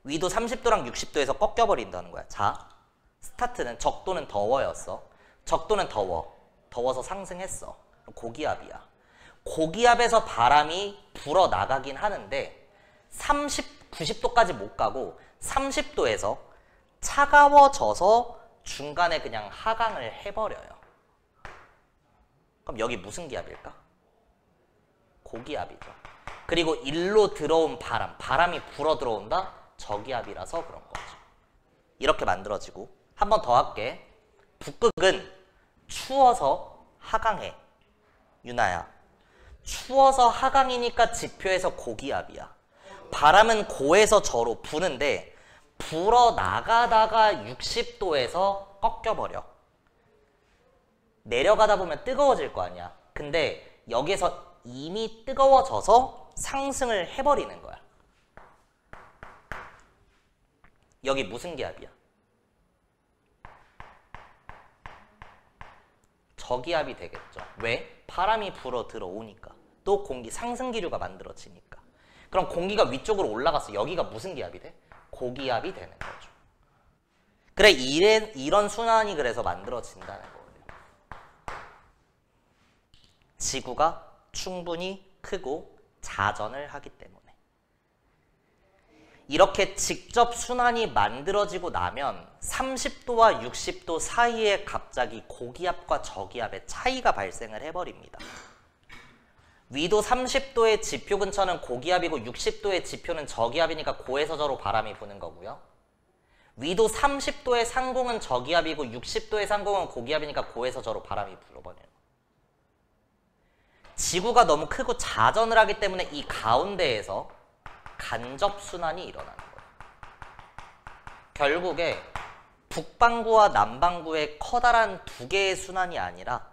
위도 30도랑 60도에서 꺾여버린다는 거야. 자, 스타트는 적도는 더워였어. 적도는 더워서 상승했어. 고기압이야. 고기압에서 바람이 불어나가긴 하는데 90도까지 못 가고 30도에서 차가워져서 중간에 그냥 하강을 해버려요. 그럼 여기 무슨 기압일까? 고기압이죠. 그리고 일로 들어온 바람이 불어 들어온다? 저기압이라서 그런 거죠. 이렇게 만들어지고 한 번 더 할게. 북극은 추워서 하강해. 유나야, 추워서 하강이니까 지표에서 고기압이야. 바람은 고에서 저로 부는데 불어 나가다가 60도에서 꺾여버려. 내려가다 보면 뜨거워질 거 아니야. 근데 여기서 이미 뜨거워져서 상승을 해버리는 거야. 여기 무슨 기압이야? 저기압이 되겠죠. 왜? 바람이 불어 들어오니까. 또 공기 상승 기류가 만들어지니까. 그럼 공기가 위쪽으로 올라가서 여기가 무슨 기압이 돼? 고기압이 되는 거죠. 그래, 이런 순환이 그래서 만들어진다는 거예요. 지구가 충분히 크고 자전을 하기 때문에. 이렇게 직접 순환이 만들어지고 나면 30도와 60도 사이에 갑자기 고기압과 저기압의 차이가 발생을 해버립니다. 위도 30도의 지표 근처는 고기압이고 60도의 지표는 저기압이니까 고에서 저로 바람이 부는 거고요. 위도 30도의 상공은 저기압이고 60도의 상공은 고기압이니까 고에서 저로 바람이 불어버려요. 지구가 너무 크고 자전을 하기 때문에 이 가운데에서 간접 순환이 일어나는 거예요. 결국에 북반구와 남반구의 커다란 두 개의 순환이 아니라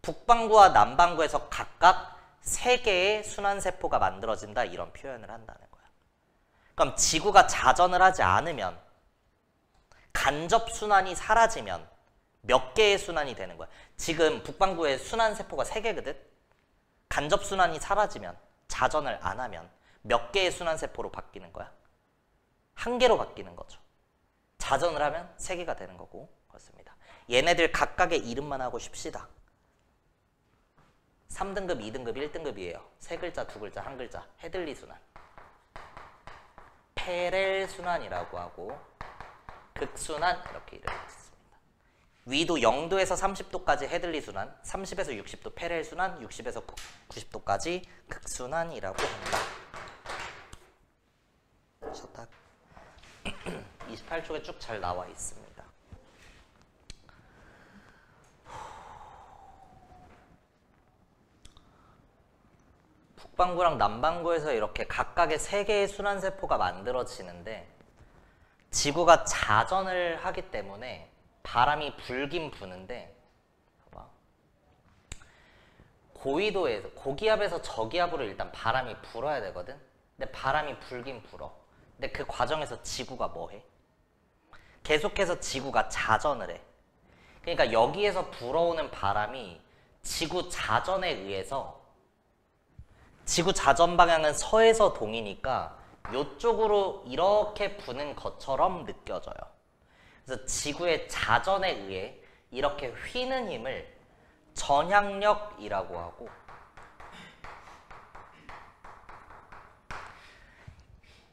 북반구와 남반구에서 각각 세 개의 순환세포가 만들어진다, 이런 표현을 한다는 거야. 그럼 지구가 자전을 하지 않으면, 간접 순환이 사라지면 몇 개의 순환이 되는 거야? 지금 북반구의 순환세포가 세 개거든? 간접 순환이 사라지면, 자전을 안 하면 몇 개의 순환세포로 바뀌는 거야? 한 개로 바뀌는 거죠. 자전을 하면 세 개가 되는 거고, 그렇습니다. 얘네들 각각의 이름만 하고 쉽시다. 3등급, 2등급, 1등급이에요. 세 글자, 두 글자, 한 글자. 헤들리 순환. 페렐 순환이라고 하고, 극순환, 이렇게 이름이 있습니다. 위도 0도에서 30도까지 헤들리 순환, 30에서 60도 페렐 순환, 60에서 90도까지 극순환이라고 합니다. 딱 28쪽에 쭉 잘 나와 있습니다. 북반구랑 남반구에서 이렇게 각각의 세 개의 순환세포가 만들어지는데 지구가 자전을 하기 때문에 바람이 불긴 부는데, 봐봐. 고위도에서, 고기압에서 저기압으로 일단 바람이 불어야 되거든? 근데 바람이 불긴 불어. 근데 그 과정에서 지구가 뭐 해? 계속해서 지구가 자전을 해. 그러니까 여기에서 불어오는 바람이 지구 자전에 의해서, 지구 자전 방향은 서에서 동이니까 이쪽으로 이렇게 부는 것처럼 느껴져요. 그래서 지구의 자전에 의해 이렇게 휘는 힘을 전향력이라고 하고,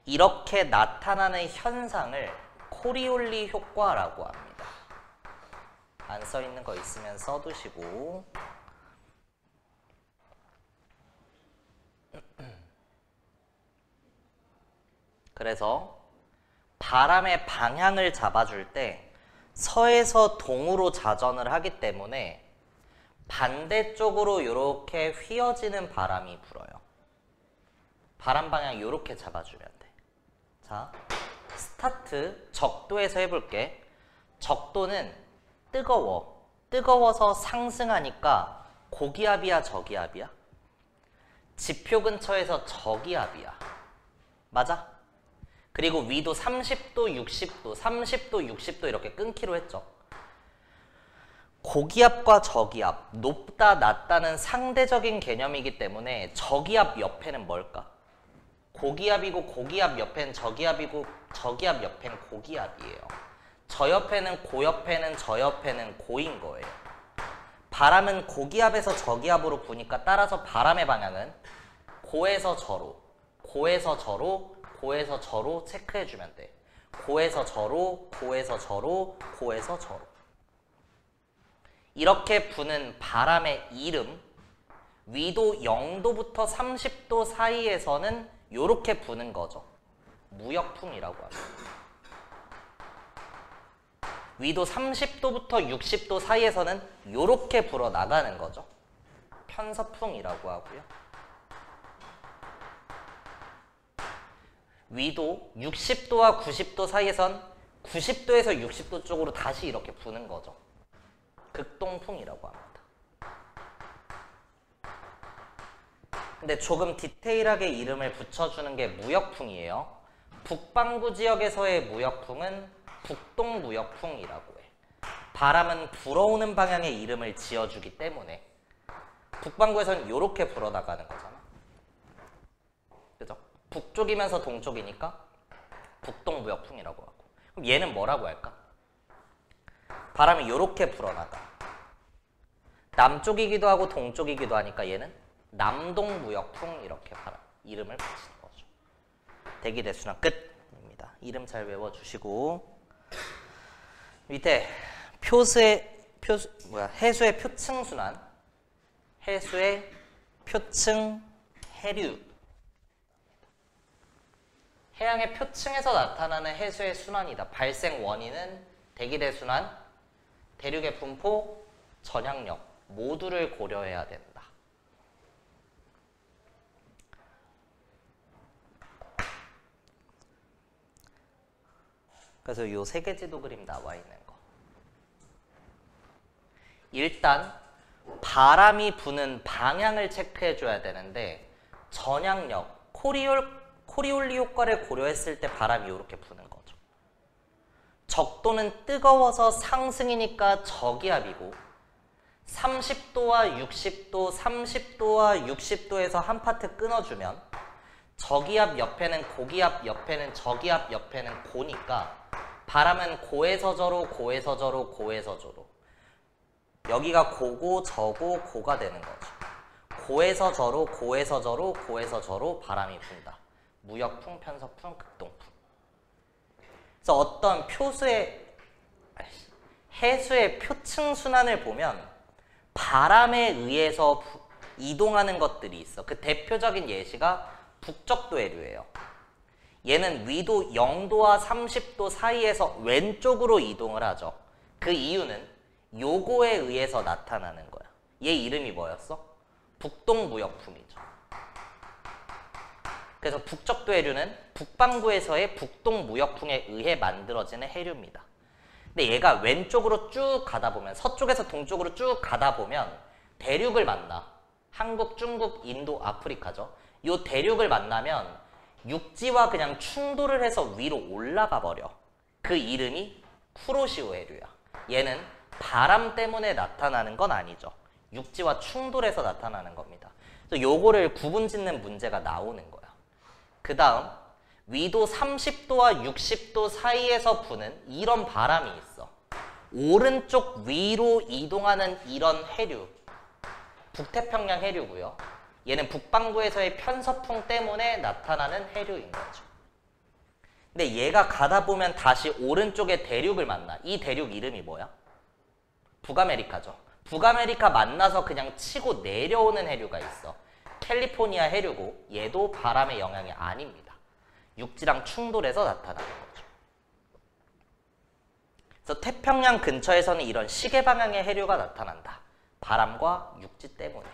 이렇게 나타나는 현상을 코리올리 효과라고 합니다. 안 써있는 거 있으면 써두시고, 그래서 바람의 방향을 잡아줄 때 서에서 동으로 자전을 하기 때문에 반대쪽으로 이렇게 휘어지는 바람이 불어요. 바람 방향 이렇게 잡아주면 돼. 자, 스타트 적도에서 해볼게. 적도는 뜨거워. 뜨거워서 상승하니까 고기압이야, 저기압이야? 지표 근처에서 저기압이야. 맞아? 그리고 위도 30도, 60도, 30도, 60도 이렇게 끊기로 했죠. 고기압과 저기압, 높다, 낮다는 상대적인 개념이기 때문에 저기압 옆에는 뭘까? 고기압이고 고기압 옆에는 저기압이고 저기압 옆에는 고기압이에요. 저 옆에는 고 옆에는 저 옆에는 고인 거예요. 바람은 고기압에서 저기압으로 부니까 따라서 바람의 방향은 고에서 저로, 고에서 저로, 고에서 저로 체크해주면 돼. 고에서 저로, 고에서 저로, 고에서 저로. 이렇게 부는 바람의 이름, 위도 0도부터 30도 사이에서는 이렇게 부는 거죠. 무역풍이라고 합니다. 위도 30도부터 60도 사이에서는 이렇게 불어 나가는 거죠. 편서풍이라고 하고요. 위도 60도와 90도 사이에선 90도에서 60도 쪽으로 다시 이렇게 부는 거죠. 극동풍이라고 합니다. 근데 조금 디테일하게 이름을 붙여주는 게 무역풍이에요. 북반구 지역에서의 무역풍은 북동무역풍이라고 해. 바람은 불어오는 방향의 이름을 지어주기 때문에 북반구에서는 이렇게 불어나가는 거잖아. 그죠? 북쪽이면서 동쪽이니까 북동무역풍이라고 하고. 그럼 얘는 뭐라고 할까? 바람이 이렇게 불어나가. 남쪽이기도 하고 동쪽이기도 하니까 얘는 남동무역풍 이렇게 이름을 붙이는 거죠. 대기대순환 끝입니다. 이름 잘 외워주시고 밑에 해수의 표층순환, 해수의 표층 해류. 해양의 표층에서 나타나는 해수의 순환이다. 발생 원인은 대기대순환, 대륙의 분포, 전향력 모두를 고려해야 된다. 그래서 요 세계지도 그림 나와 있는 거. 일단 바람이 부는 방향을 체크해 줘야 되는데 전향력, 코리올리 효과를 고려했을 때 바람이 이렇게 부는 거죠. 적도는 뜨거워서 상승이니까 저기압이고 30도와 60도, 30도와 60도에서 한 파트 끊어주면 저기압 옆에는 고기압 옆에는 저기압 옆에는 고니까 바람은 고에서 저로 고에서 저로 고에서 저로 여기가 고고 저고 고가 되는 거죠. 고에서 저로 고에서 저로 고에서 저로 바람이 분다. 무역풍, 편서풍, 극동풍. 그래서 어떤 해수의 표층 순환을 보면 바람에 의해서 이동하는 것들이 있어. 그 대표적인 예시가 북적도 해류예요. 얘는 위도 0도와 30도 사이에서 왼쪽으로 이동을 하죠. 그 이유는 요거에 의해서 나타나는 거야. 얘 이름이 뭐였어? 북동무역풍이죠. 그래서 북적도 해류는 북반구에서의 북동무역풍에 의해 만들어지는 해류입니다. 근데 얘가 왼쪽으로 쭉 가다 보면 서쪽에서 동쪽으로 쭉 가다 보면 대륙을 만나. 한국, 중국, 인도, 아프리카죠. 요 대륙을 만나면 육지와 그냥 충돌을 해서 위로 올라가 버려. 그 이름이 쿠로시오 해류야. 얘는 바람 때문에 나타나는 건 아니죠. 육지와 충돌해서 나타나는 겁니다. 그래서 요거를 구분짓는 문제가 나오는 거야. 그 다음 위도 30도와 60도 사이에서 부는 이런 바람이 있어. 오른쪽 위로 이동하는 이런 해류. 북태평양 해류고요. 얘는 북반구에서의 편서풍 때문에 나타나는 해류인 거죠. 근데 얘가 가다 보면 다시 오른쪽에 대륙을 만나. 이 대륙 이름이 뭐야? 북아메리카죠. 북아메리카 만나서 그냥 치고 내려오는 해류가 있어. 캘리포니아 해류고 얘도 바람의 영향이 아닙니다. 육지랑 충돌해서 나타나는 거죠. 그래서 태평양 근처에서는 이런 시계 방향의 해류가 나타난다. 바람과 육지 때문에.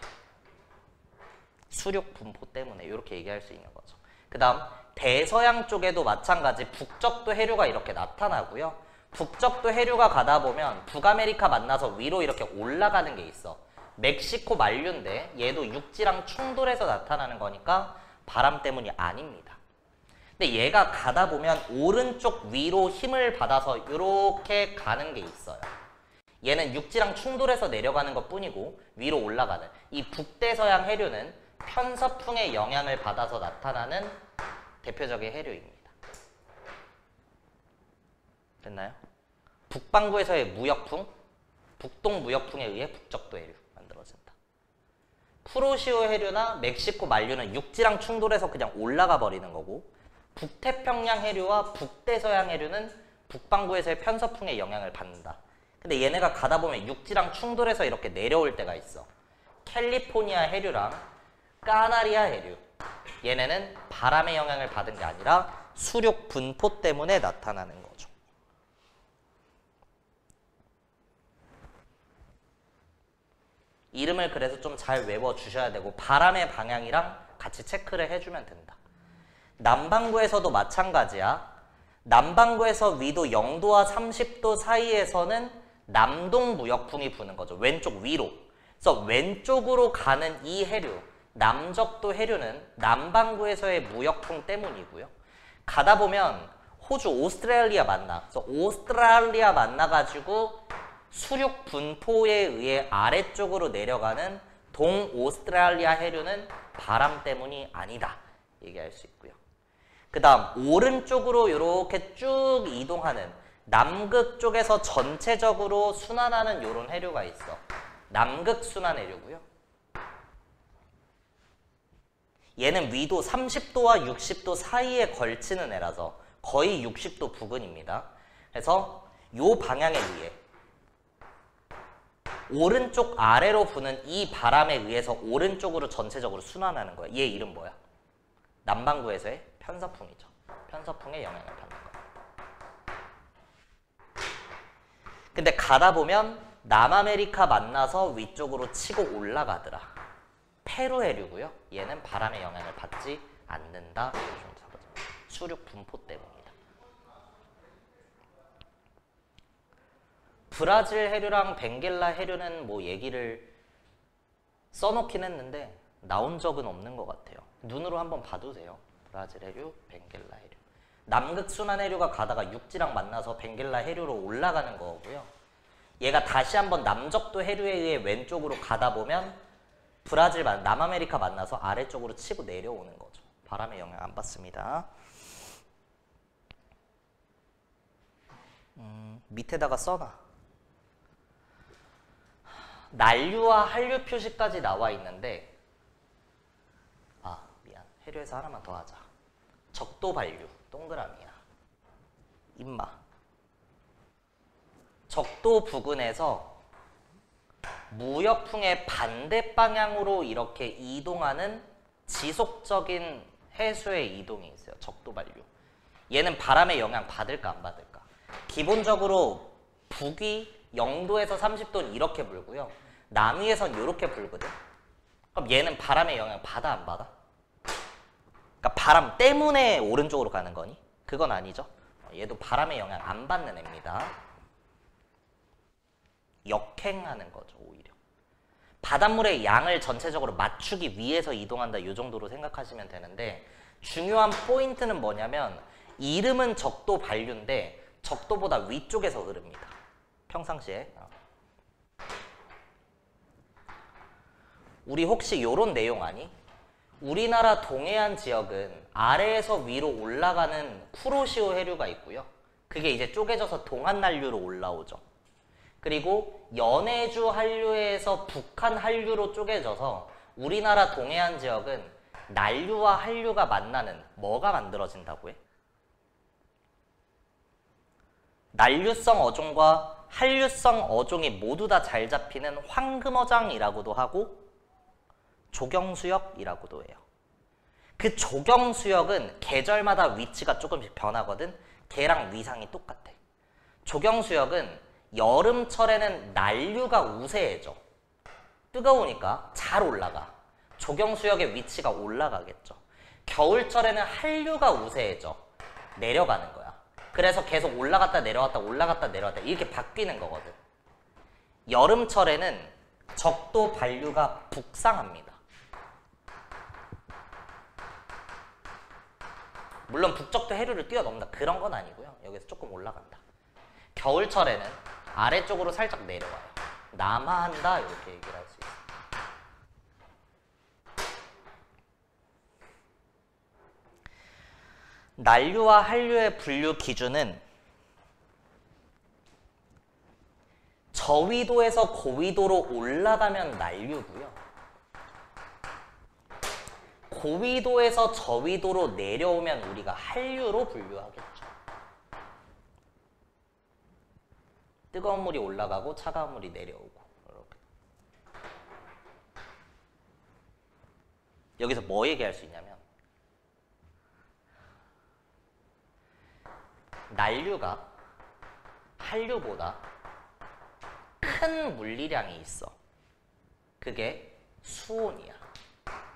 수륙 분포 때문에 이렇게 얘기할 수 있는 거죠. 그 다음 대서양 쪽에도 마찬가지 북적도 해류가 이렇게 나타나고요. 북적도 해류가 가다 보면 북아메리카 만나서 위로 이렇게 올라가는 게 있어. 멕시코 만류인데 얘도 육지랑 충돌해서 나타나는 거니까 바람 때문이 아닙니다. 근데 얘가 가다 보면 오른쪽 위로 힘을 받아서 이렇게 가는 게 있어요. 얘는 육지랑 충돌해서 내려가는 것 뿐이고 위로 올라가는 이 북대서양 해류는 편서풍의 영향을 받아서 나타나는 대표적인 해류입니다. 됐나요? 북반구에서의 무역풍, 북동 무역풍에 의해 북적도 해류 만들어진다. 쿠로시오 해류나 멕시코 만류는 육지랑 충돌해서 그냥 올라가 버리는 거고 북태평양 해류와 북대서양 해류는 북반구에서의 편서풍의 영향을 받는다. 근데 얘네가 가다 보면 육지랑 충돌해서 이렇게 내려올 때가 있어. 캘리포니아 해류랑 까나리아 해류. 얘네는 바람의 영향을 받은 게 아니라 수륙 분포 때문에 나타나는 거죠. 이름을 그래서 좀 잘 외워주셔야 되고 바람의 방향이랑 같이 체크를 해주면 된다. 남반구에서도 마찬가지야. 남반구에서 위도 0도와 30도 사이에서는 남동 무역풍이 부는 거죠. 왼쪽 위로. 그래서 왼쪽으로 가는 이 해류, 남적도 해류는 남반구에서의 무역풍 때문이고요. 가다 보면 호주, 오스트레일리아 만나. 그래서 오스트레일리아 만나가지고 수륙 분포에 의해 아래쪽으로 내려가는 동오스트레일리아 해류는 바람 때문이 아니다. 얘기할 수 있고요. 그 다음 오른쪽으로 이렇게 쭉 이동하는 남극 쪽에서 전체적으로 순환하는 이런 해류가 있어. 남극 순환 해류고요. 얘는 위도 30도와 60도 사이에 걸치는 애라서 거의 60도 부근입니다. 그래서 이 방향에 의해 오른쪽 아래로 부는 이 바람에 의해서 오른쪽으로 전체적으로 순환하는 거야. 얘 이름 뭐야? 남반구에서의 편서풍이죠. 편서풍의 영향을 받는 거야. 근데 가다 보면 남아메리카 만나서 위쪽으로 치고 올라가더라. 페루 해류고요. 얘는 바람의 영향을 받지 않는다. 수륙 분포 때문입니다. 브라질 해류랑 벵겔라 해류는 뭐 얘기를 써놓긴 했는데 나온 적은 없는 것 같아요. 눈으로 한번 봐두세요. 브라질 해류, 벵겔라 해류. 남극 순환 해류가 가다가 육지랑 만나서 벵겔라 해류로 올라가는 거고요. 얘가 다시 한번 남적도 해류에 의해 왼쪽으로 가다 보면 브라질, 남아메리카 만나서 아래쪽으로 치고 내려오는 거죠. 바람의 영향 안 받습니다. 밑에다가 써놔. 난류와 한류 표시까지 나와 있는데 미안. 해류에서 하나만 더 하자. 적도 반류. 동그라미야. 임마. 적도 부근에서 무역풍의 반대 방향으로 이렇게 이동하는 지속적인 해수의 이동이 있어요. 적도 반류. 얘는 바람의 영향 받을까 안 받을까? 기본적으로 북위 0도에서 30도는 이렇게 불고요. 남위에선 이렇게 불거든. 그럼 얘는 바람의 영향 받아 안 받아? 그러니까 바람 때문에 오른쪽으로 가는 거니? 그건 아니죠. 얘도 바람의 영향 안 받는 애입니다. 역행하는 거죠. 오히려. 바닷물의 양을 전체적으로 맞추기 위해서 이동한다. 이 정도로 생각하시면 되는데 중요한 포인트는 뭐냐면 이름은 적도 반류인데 적도보다 위쪽에서 흐릅니다. 평상시에. 우리 혹시 이런 내용 아니? 우리나라 동해안 지역은 아래에서 위로 올라가는 쿠로시오 해류가 있고요. 그게 이제 쪼개져서 동안난류로 올라오죠. 그리고 연해주 한류에서 북한 한류로 쪼개져서 우리나라 동해안 지역은 난류와 한류가 만나는 뭐가 만들어진다고 해? 난류성 어종과 한류성 어종이 모두 다 잘 잡히는 황금어장이라고도 하고 조경수역이라고도 해요. 그 조경수역은 계절마다 위치가 조금씩 변하거든. 걔랑 위상이 똑같아. 조경수역은 여름철에는 난류가 우세해져. 뜨거우니까 잘 올라가. 조경수역의 위치가 올라가겠죠. 겨울철에는 한류가 우세해져. 내려가는 거야. 그래서 계속 올라갔다 내려갔다 올라갔다 내려갔다 이렇게 바뀌는 거거든. 여름철에는 적도 반류가 북상합니다. 물론 북적도 해류를 뛰어넘는다 그런 건 아니고요. 여기서 조금 올라간다. 겨울철에는 아래쪽으로 살짝 내려와요. 남하한다 이렇게 얘기를 할 수 있어요. 난류와 한류의 분류 기준은 저위도에서 고위도로 올라가면 난류고요. 고위도에서 저위도로 내려오면 우리가 한류로 분류하겠죠. 뜨거운 물이 올라가고 차가운 물이 내려오고 이렇게. 여기서 뭐 얘기할 수 있냐면 난류가 한류보다 큰 물리량이 있어. 그게 수온이야.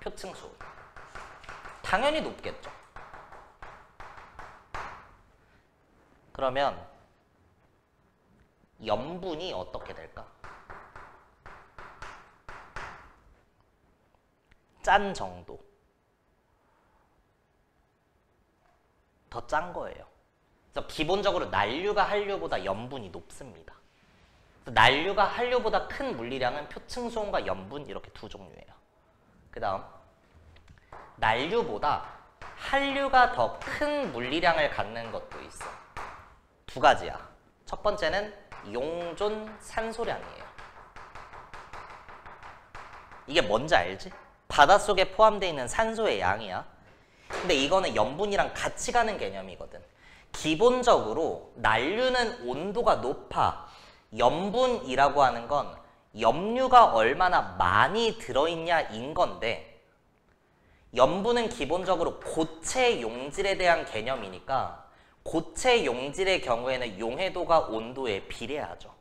표층 수온. 당연히 높겠죠. 그러면 염분이 어떻게 될까? 짠 정도. 더 짠 거예요. 그래서 기본적으로 난류가 한류보다 염분이 높습니다. 난류가 한류보다 큰 물리량은 표층수온과 염분 이렇게 두 종류예요. 그 다음 난류보다 한류가 더 큰 물리량을 갖는 것도 있어. 두 가지야. 첫 번째는 용존 산소량이에요. 이게 뭔지 알지? 바닷속에 포함되어 있는 산소의 양이야. 근데 이거는 염분이랑 같이 가는 개념이거든. 기본적으로 난류는 온도가 높아. 염분이라고 하는 건 염류가 얼마나 많이 들어있냐인 건데 염분은 기본적으로 고체 용질에 대한 개념이니까 고체 용질의 경우에는 용해도가 온도에 비례하죠.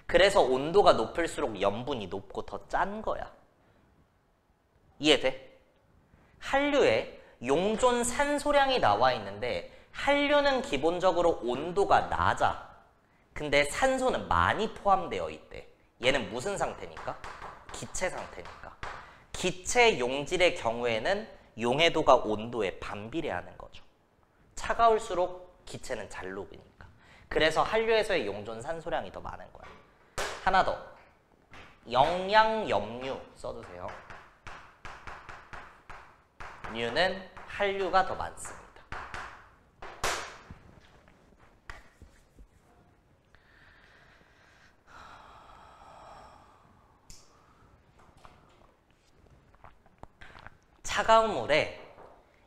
그래서 온도가 높을수록 염분이 높고 더 짠 거야. 이해돼? 한류에 용존 산소량이 나와 있는데 한류는 기본적으로 온도가 낮아. 근데 산소는 많이 포함되어 있대. 얘는 무슨 상태니까? 기체 상태니까. 기체 용질의 경우에는 용해도가 온도에 반비례하는 거죠. 차가울수록 기체는 잘 녹으니까. 그래서 한류에서의 용존 산소량이 더 많은 거야. 하나 더. 영양염류 써두세요. 류는 한류가 더 많습니다. 차가운 물에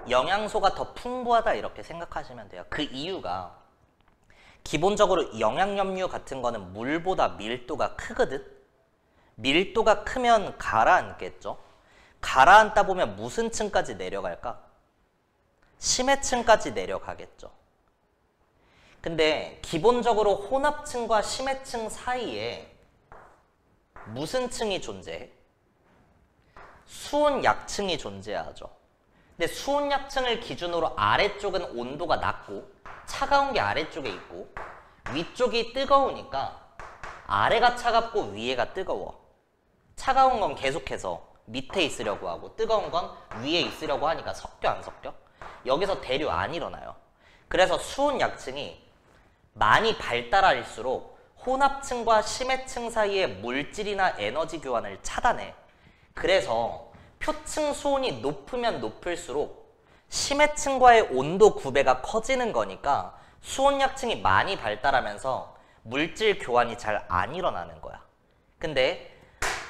영양소가 더 풍부하다 이렇게 생각하시면 돼요. 그 이유가 기본적으로 영양염류 같은 거는 물보다 밀도가 크거든. 밀도가 크면 가라앉겠죠. 가라앉다 보면 무슨 층까지 내려갈까? 심해층까지 내려가겠죠. 근데 기본적으로 혼합층과 심해층 사이에 무슨 층이 존재해? 수온 약층이 존재하죠. 근데 수온 약층을 기준으로 아래쪽은 온도가 낮고 차가운 게 아래쪽에 있고 위쪽이 뜨거우니까 아래가 차갑고 위에가 뜨거워. 차가운 건 계속해서 밑에 있으려고 하고 뜨거운 건 위에 있으려고 하니까 섞여 안 섞여? 여기서 대류 안 일어나요. 그래서 수온 약층이 많이 발달할수록 혼합층과 심해층 사이의 물질이나 에너지 교환을 차단해. 그래서 표층 수온이 높으면 높을수록 심해층과의 온도 구배가 커지는 거니까 수온 약층이 많이 발달하면서 물질 교환이 잘 안 일어나는 거야. 근데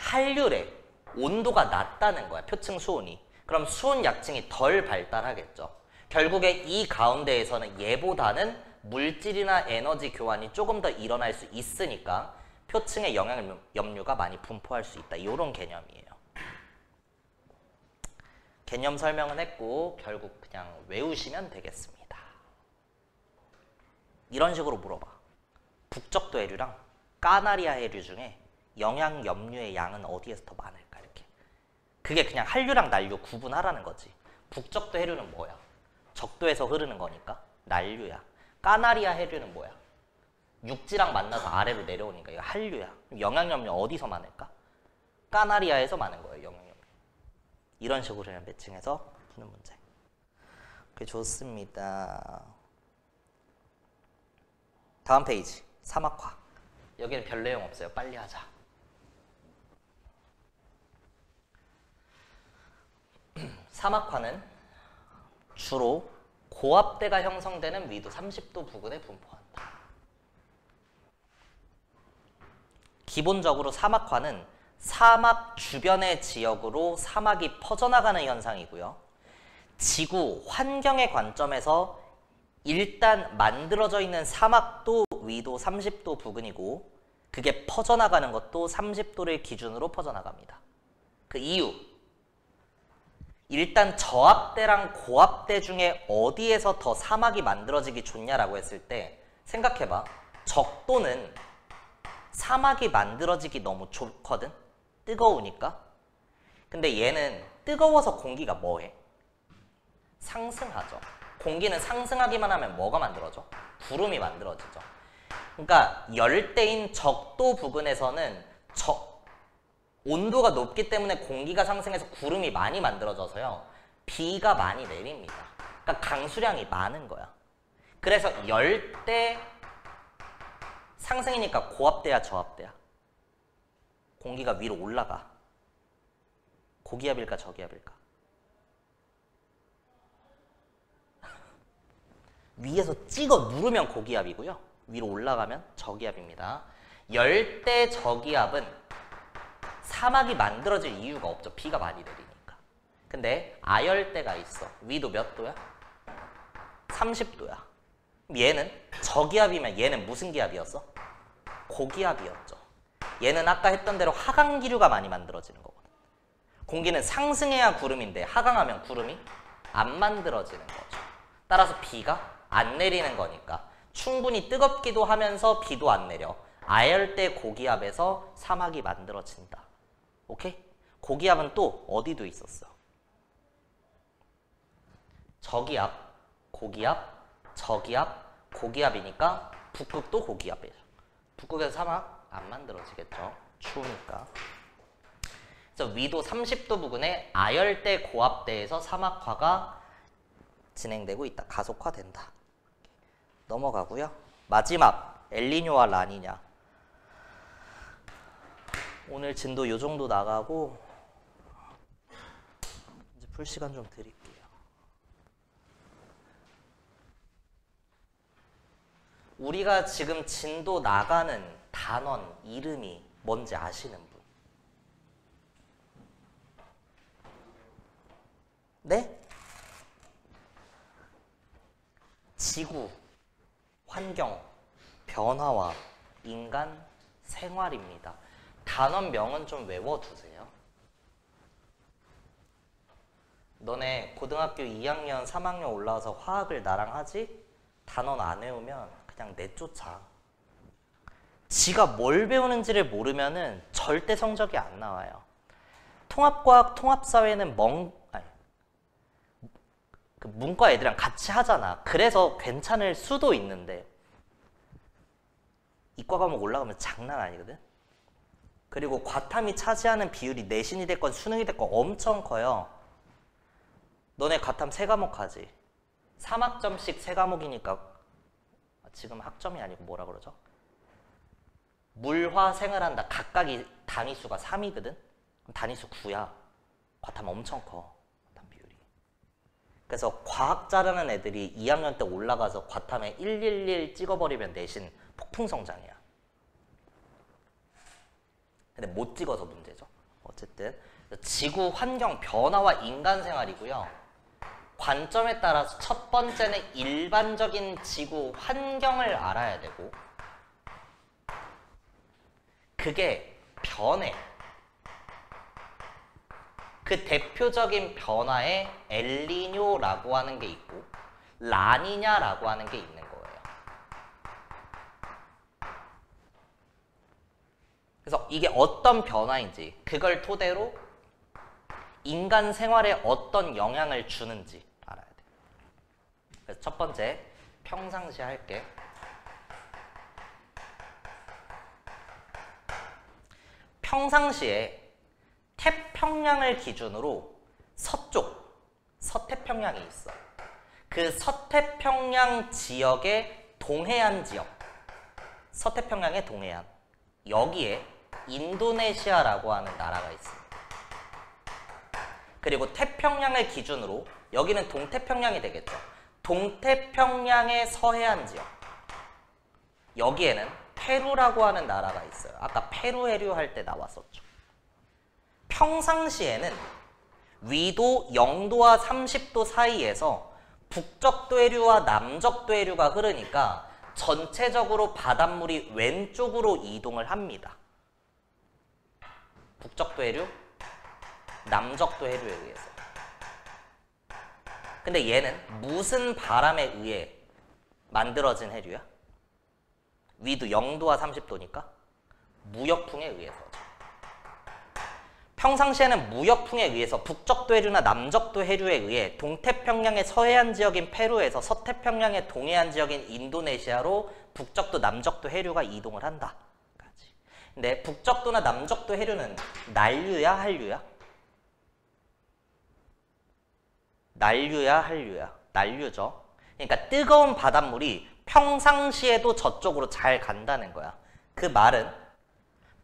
한류래 온도가 낮다는 거야. 표층 수온이. 그럼 수온 약층이 덜 발달하겠죠. 결국에 이 가운데에서는 얘보다는 물질이나 에너지 교환이 조금 더 일어날 수 있으니까 표층의 영양염류가 많이 분포할 수 있다. 이런 개념이에요. 개념 설명은 했고 결국 그냥 외우시면 되겠습니다. 이런 식으로 물어봐. 북적도 해류랑 까나리아 해류 중에 영양 염류의 양은 어디에서 더 많을까 이렇게. 그게 그냥 한류랑 난류 구분하라는 거지. 북적도 해류는 뭐야? 적도에서 흐르는 거니까 난류야. 까나리아 해류는 뭐야? 육지랑 만나서 아래로 내려오니까 이거 한류야. 영양 염류 어디서 많을까? 까나리아에서 많은 거예요. 영양 염류. 이런 식으로 그냥 매칭해서 푸는 문제. 오케이, 좋습니다. 다음 페이지. 사막화. 여기는 별 내용 없어요. 빨리 하자. 사막화는 주로 고압대가 형성되는 위도 30도 부근에 분포한다. 기본적으로 사막화는 사막 주변의 지역으로 사막이 퍼져나가는 현상이고요. 지구 환경의 관점에서 일단 만들어져 있는 사막도 위도 30도 부근이고 그게 퍼져나가는 것도 30도를 기준으로 퍼져나갑니다. 그 이유, 일단 저압대랑 고압대 중에 어디에서 더 사막이 만들어지기 좋냐라고 했을 때 생각해봐. 적도는 사막이 만들어지기 너무 좋거든? 뜨거우니까. 근데 얘는 뜨거워서 공기가 뭐해? 상승하죠. 공기는 상승하기만 하면 뭐가 만들어져? 구름이 만들어지죠. 그러니까 열대인 적도 부근에서는 온도가 높기 때문에 공기가 상승해서 구름이 많이 만들어져서요. 비가 많이 내립니다. 그러니까 강수량이 많은 거야. 그래서 열대 상승이니까 고압대야 저압대야? 공기가 위로 올라가. 고기압일까 저기압일까? 위에서 찍어 누르면 고기압이고요. 위로 올라가면 저기압입니다. 열대 저기압은 사막이 만들어질 이유가 없죠. 비가 많이 내리니까. 근데 아열대가 있어. 위도 몇 도야? 30도야. 얘는 저기압이면 얘는 무슨 기압이었어? 고기압이었죠. 얘는 아까 했던 대로 하강기류가 많이 만들어지는 거거든. 공기는 상승해야 구름인데 하강하면 구름이 안 만들어지는 거죠. 따라서 비가 안 내리는 거니까 충분히 뜨겁기도 하면서 비도 안 내려. 아열대 고기압에서 사막이 만들어진다. 오케이? 고기압은 또 어디도 있었어? 저기압, 고기압, 저기압, 고기압이니까 북극도 고기압이죠. 북극에서 사막 안 만들어지겠죠. 추우니까. 그래서 위도 30도 부근에 아열대 고압대에서 사막화가 진행되고 있다. 가속화된다. 넘어가고요. 마지막 엘니뇨와 라니냐. 오늘 진도 요 정도 나가고 이제 풀 시간 좀 드릴게요. 우리가 지금 진도 나가는 단원 이름이 뭔지 아시는 분? 네? 지구, 환경, 변화와 인간 생활입니다. 단원명은 좀 외워두세요. 너네 고등학교 2학년, 3학년 올라와서 화학을 나랑 하지? 단원 안 외우면 그냥 내쫓아. 지가 뭘 배우는지를 모르면은 절대 성적이 안 나와요. 통합과학, 통합사회는 그 문과 애들이랑 같이 하잖아. 그래서 괜찮을 수도 있는데 이과 과목 올라가면 장난 아니거든. 그리고 과탐이 차지하는 비율이 내신이 됐건 수능이 됐건 엄청 커요. 너네 과탐 3과목 하지? 3학점씩 3과목이니까 지금 학점이 아니고 뭐라 그러죠? 물화생을 한다. 각각이 단위수가 3이거든? 그럼 단위수 9야. 과탐 엄청 커. 과탐 비율이. 그래서 과학 잘하는 애들이 2학년 때 올라가서 과탐에 111 찍어버리면 내신 폭풍 성장이야. 근데 못 찍어서 문제죠. 어쨌든 지구 환경 변화와 인간 생활이고요. 관점에 따라서 첫 번째는 일반적인 지구 환경을 알아야 되고 그게 변해. 그 대표적인 변화에 엘니뇨라고 하는 게 있고 라니냐라고 하는 게 있는 거예요. 그래서 이게 어떤 변화인지 그걸 토대로 인간 생활에 어떤 영향을 주는지 알아야 돼. 그래서 첫 번째 평상시 할게. 평상시에 태평양을 기준으로 서태평양이 있어. 그 서태평양 지역의 동해안 지역, 서태평양의 동해안, 여기에 인도네시아라고 하는 나라가 있습니다. 그리고 태평양을 기준으로 여기는 동태평양이 되겠죠. 동태평양의 서해안 지역, 여기에는 페루라고 하는 나라가 있어요. 아까 페루 해류 할 때 나왔었죠. 평상시에는 위도 0도와 30도 사이에서 북적도 해류와 남적도 해류가 흐르니까 전체적으로 바닷물이 왼쪽으로 이동을 합니다. 북적도 해류, 남적도 해류에 의해서. 근데 얘는 무슨 바람에 의해 만들어진 해류야? 위도 0도와 30도니까 무역풍에 의해서죠. 평상시에는 무역풍에 의해서 북적도 해류나 남적도 해류에 의해 동태평양의 서해안 지역인 페루에서 서태평양의 동해안 지역인 인도네시아로 북적도 남적도 해류가 이동을 한다. 근데 북적도나 남적도 해류는 난류야 한류야? 난류야 한류야? 난류죠. 그러니까 뜨거운 바닷물이 평상시에도 저쪽으로 잘 간다는 거야. 그 말은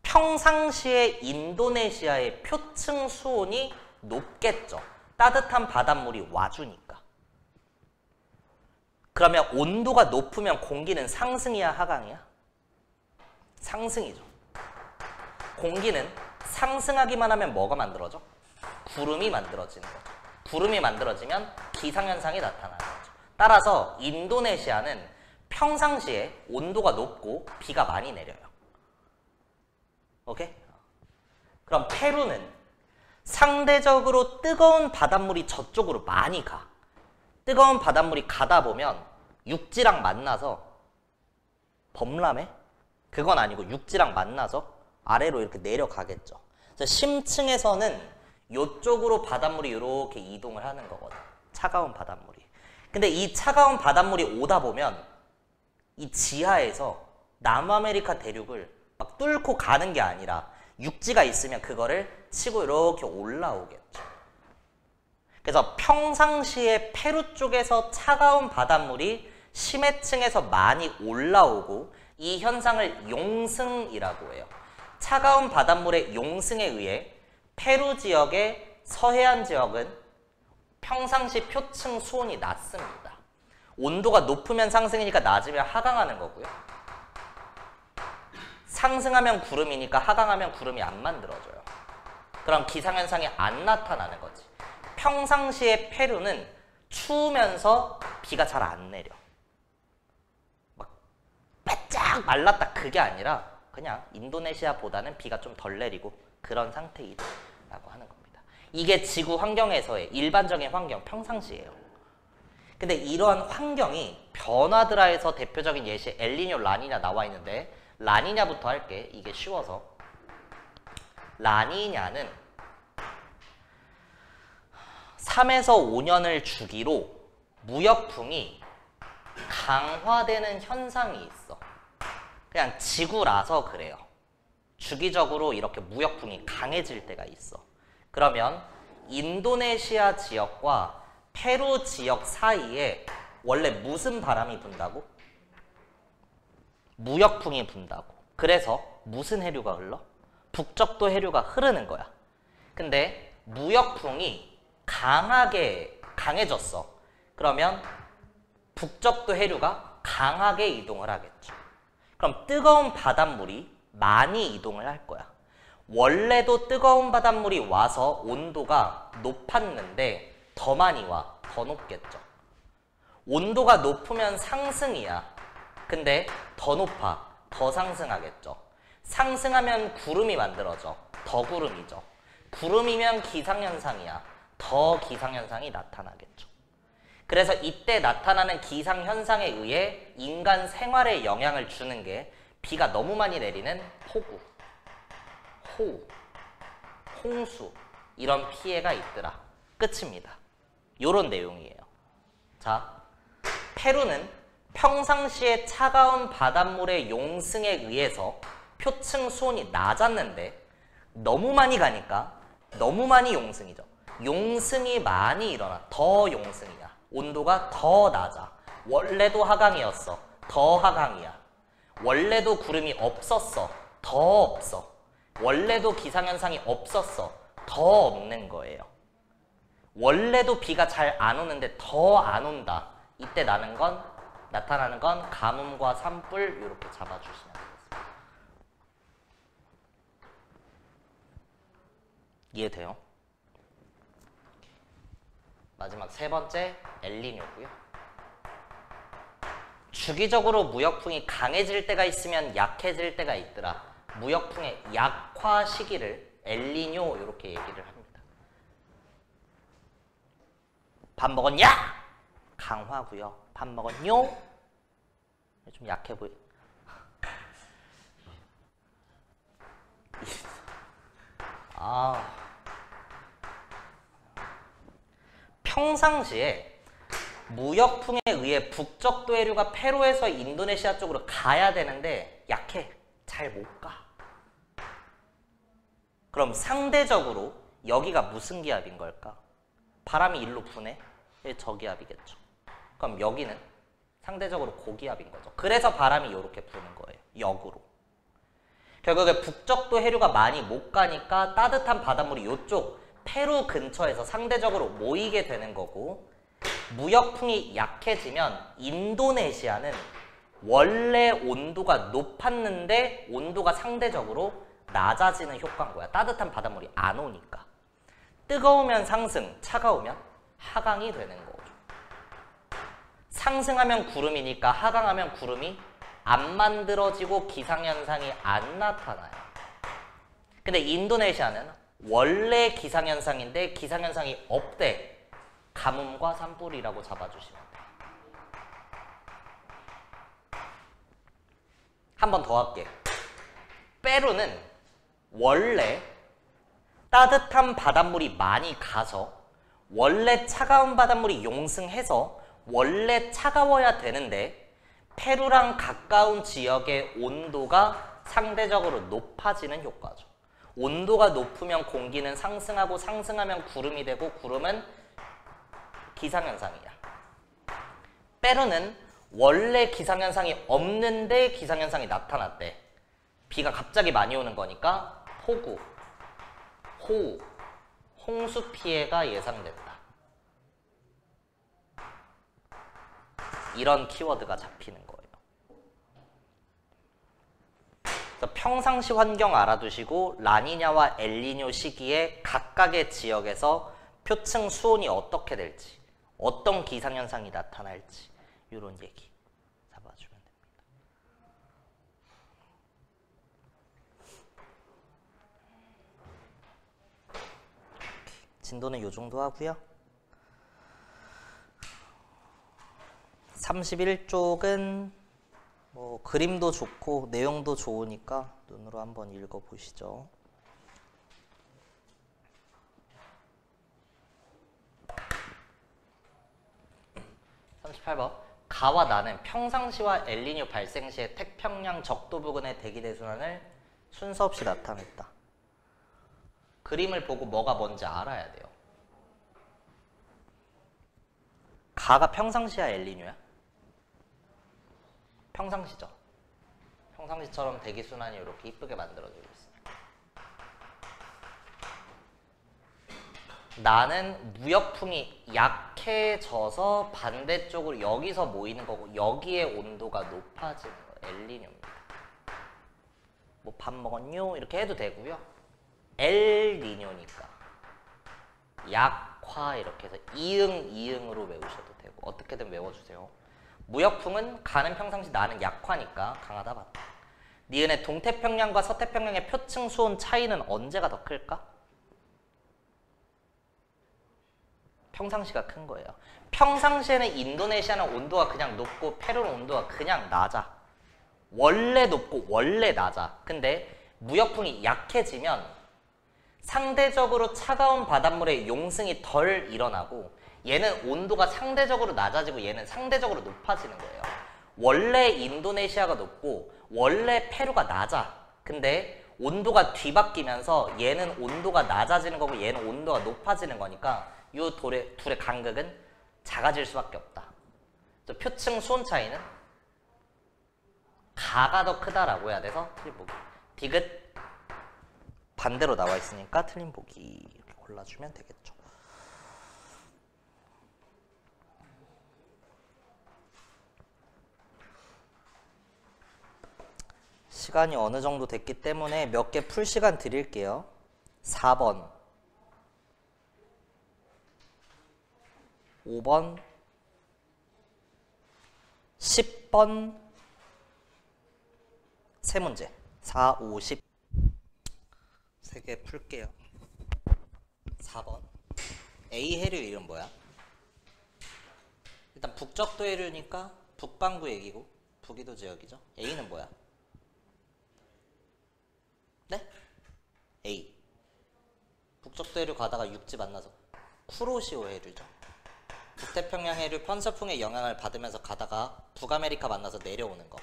평상시에 인도네시아의 표층 수온이 높겠죠. 따뜻한 바닷물이 와주니까. 그러면 온도가 높으면 공기는 상승이야 하강이야? 상승이죠. 공기는 상승하기만 하면 뭐가 만들어져? 구름이 만들어지는 거죠. 구름이 만들어지면 기상현상이 나타나는 거죠. 따라서 인도네시아는 평상시에 온도가 높고 비가 많이 내려요. 오케이? 그럼 페루는 상대적으로 뜨거운 바닷물이 저쪽으로 많이 가. 뜨거운 바닷물이 가다 보면 육지랑 만나서 범람해? 그건 아니고 육지랑 만나서 아래로 이렇게 내려가겠죠. 그래서 심층에서는 이쪽으로 바닷물이 이렇게 이동을 하는 거거든. 차가운 바닷물이. 근데 이 차가운 바닷물이 오다 보면 이 지하에서 남아메리카 대륙을 막 뚫고 가는 게 아니라 육지가 있으면 그거를 치고 이렇게 올라오겠죠. 그래서 평상시에 페루 쪽에서 차가운 바닷물이 심해층에서 많이 올라오고 이 현상을 용승이라고 해요. 차가운 바닷물의 용승에 의해 페루 지역의 서해안 지역은 평상시 표층 수온이 낮습니다. 온도가 높으면 상승이니까 낮으면 하강하는 거고요. 상승하면 구름이니까 하강하면 구름이 안 만들어져요. 그럼 기상현상이 안 나타나는 거지. 평상시에 페루는 추우면서 비가 잘 안 내려. 막 바짝 말랐다 그게 아니라 그냥 인도네시아보다는 비가 좀 덜 내리고 그런 상태이다라고 하는 겁니다. 이게 지구 환경에서의 일반적인 환경, 평상시예요. 근데 이러한 환경이 변화드라에서 대표적인 예시 엘니뇨, 라니냐 나와 있는데 라니냐부터 할게. 이게 쉬워서. 라니냐는 3에서 5년을 주기로 무역풍이 강화되는 현상이 있어. 그냥 지구라서 그래요. 주기적으로 이렇게 무역풍이 강해질 때가 있어. 그러면 인도네시아 지역과 페루 지역 사이에 원래 무슨 바람이 분다고? 무역풍이 분다고. 그래서 무슨 해류가 흘러? 북적도 해류가 흐르는 거야. 근데 무역풍이 강해졌어. 그러면 북적도 해류가 강하게 이동을 하겠죠. 그럼 뜨거운 바닷물이 많이 이동을 할 거야. 원래도 뜨거운 바닷물이 와서 온도가 높았는데 더 많이 와, 더 높겠죠. 온도가 높으면 상승이야. 근데 더 높아, 더 상승하겠죠. 상승하면 구름이 만들어져, 더 구름이죠. 구름이면 기상현상이야, 더 기상현상이 나타나겠죠. 그래서 이때 나타나는 기상현상에 의해 인간 생활에 영향을 주는 게 비가 너무 많이 내리는 폭우, 폭우, 홍수 이런 피해가 있더라. 끝입니다. 요런 내용이에요. 자, 페루는 평상시에 차가운 바닷물의 용승에 의해서 표층 수온이 낮았는데 너무 많이 가니까 너무 많이 용승이죠. 용승이 많이 일어나. 더 용승이야. 온도가 더 낮아. 원래도 하강이었어. 더 하강이야. 원래도 구름이 없었어. 더 없어. 원래도 기상현상이 없었어. 더 없는 거예요. 원래도 비가 잘 안 오는데 더 안 온다. 이때 나타나는 건 가뭄과 산불 이렇게 잡아주시면 되겠습니다. 이해돼요? 마지막 세 번째 엘니뇨고요. 주기적으로 무역풍이 강해질 때가 있으면 약해질 때가 있더라. 무역풍의 약화 시기를 엘니뇨 이렇게 얘기를 합니다. 밥 먹었냐? 강화고요. 밥 먹었뇨? 좀 약해 보여. 평상시에 무역풍에 의해 북적도 해류가 페루에서 인도네시아 쪽으로 가야 되는데 약해. 잘 못 가. 그럼 상대적으로 여기가 무슨 기압인 걸까? 바람이 일로 부네? 저기압이겠죠. 그럼 여기는 상대적으로 고기압인 거죠. 그래서 바람이 이렇게 부는 거예요. 역으로. 결국에 북적도 해류가 많이 못 가니까 따뜻한 바닷물이 이쪽 페루 근처에서 상대적으로 모이게 되는 거고, 무역풍이 약해지면 인도네시아는 원래 온도가 높았는데 온도가 상대적으로 낮아지는 효과인 거야. 따뜻한 바닷물이 안 오니까. 뜨거우면 상승, 차가우면 하강이 되는 거죠. 상승하면 구름이니까 하강하면 구름이 안 만들어지고 기상현상이 안 나타나요. 근데 인도네시아는 원래 기상현상인데 기상현상이 없대. 가뭄과 산불이라고 잡아주시면 돼요. 한 번 더 할게. 페루는 원래 따뜻한 바닷물이 많이 가서 원래 차가운 바닷물이 용승해서 원래 차가워야 되는데 페루랑 가까운 지역의 온도가 상대적으로 높아지는 효과죠. 온도가 높으면 공기는 상승하고 상승하면 구름이 되고 구름은 기상현상이야. 페루는 원래 기상현상이 없는데 기상현상이 나타났대. 비가 갑자기 많이 오는 거니까 폭우, 호우, 홍수 피해가 예상된다. 이런 키워드가 잡히는 거예요. 그래서 평상시 환경 알아두시고 라니냐와 엘니뇨 시기에 각각의 지역에서 표층 수온이 어떻게 될지, 어떤 기상현상이 나타날지 이런 얘기 잡아주면 됩니다. 진도는 이 정도 하고요. 31쪽은 뭐 그림도 좋고 내용도 좋으니까 눈으로 한번 읽어보시죠. 38번. 가와 나는 평상시와 엘니뇨 발생 시에 태평양 적도 부근의 대기 대순환을 순서 없이 나타냈다. 그림을 보고 뭐가 뭔지 알아야 돼요. 가가 평상시야 엘니뇨야? 평상시죠. 평상시처럼 대기순환이 이렇게 이쁘게 만들어지고 있습니다. 나는 무역풍이 약해져서 반대쪽으로 여기서 모이는 거고 여기에 온도가 높아지는 거예요. 엘니뇨입니다. 뭐 밥 먹었뇨? 이렇게 해도 되고요. 엘니뇨니까 약화 이렇게 해서 이응으로 외우셔도 되고 어떻게든 외워주세요. 무역풍은 가는 평상시 나는 약화니까 강하다 맞다. 니은의 동태평양과 서태평양의 표층 수온 차이는 언제가 더 클까? 평상시가 큰 거예요. 평상시에는 인도네시아는 온도가 그냥 높고 페루는 온도가 그냥 낮아. 원래 높고 원래 낮아. 근데 무역풍이 약해지면 상대적으로 차가운 바닷물의 용승이 덜 일어나고 얘는 온도가 상대적으로 낮아지고 얘는 상대적으로 높아지는 거예요. 원래 인도네시아가 높고 원래 페루가 낮아. 근데 온도가 뒤바뀌면서 얘는 온도가 낮아지는 거고 얘는 온도가 높아지는 거니까 이 둘의 간극은 작아질 수밖에 없다. 표층 수온 차이는 가가 더 크다라고 해야 돼서 틀린 보기. 디귿 반대로 나와 있으니까 틀린 보기 이렇게 골라주면 되겠죠. 시간이 어느 정도 됐기 때문에 몇 개 풀 시간 드릴게요. 4번, 5번, 10번, 세 문제. 4, 5, 10. 세 개 풀게요. 4번. A 해류 이름 뭐야? 일단 북적도 해류니까 북반구 얘기고 북이도 지역이죠. A는 뭐야? 네? A. 북적도 해류 가다가 육지 만나서 쿠로시오 해류죠. 북태평양 해류 편서풍의 영향을 받으면서 가다가 북아메리카 만나서 내려오는 거.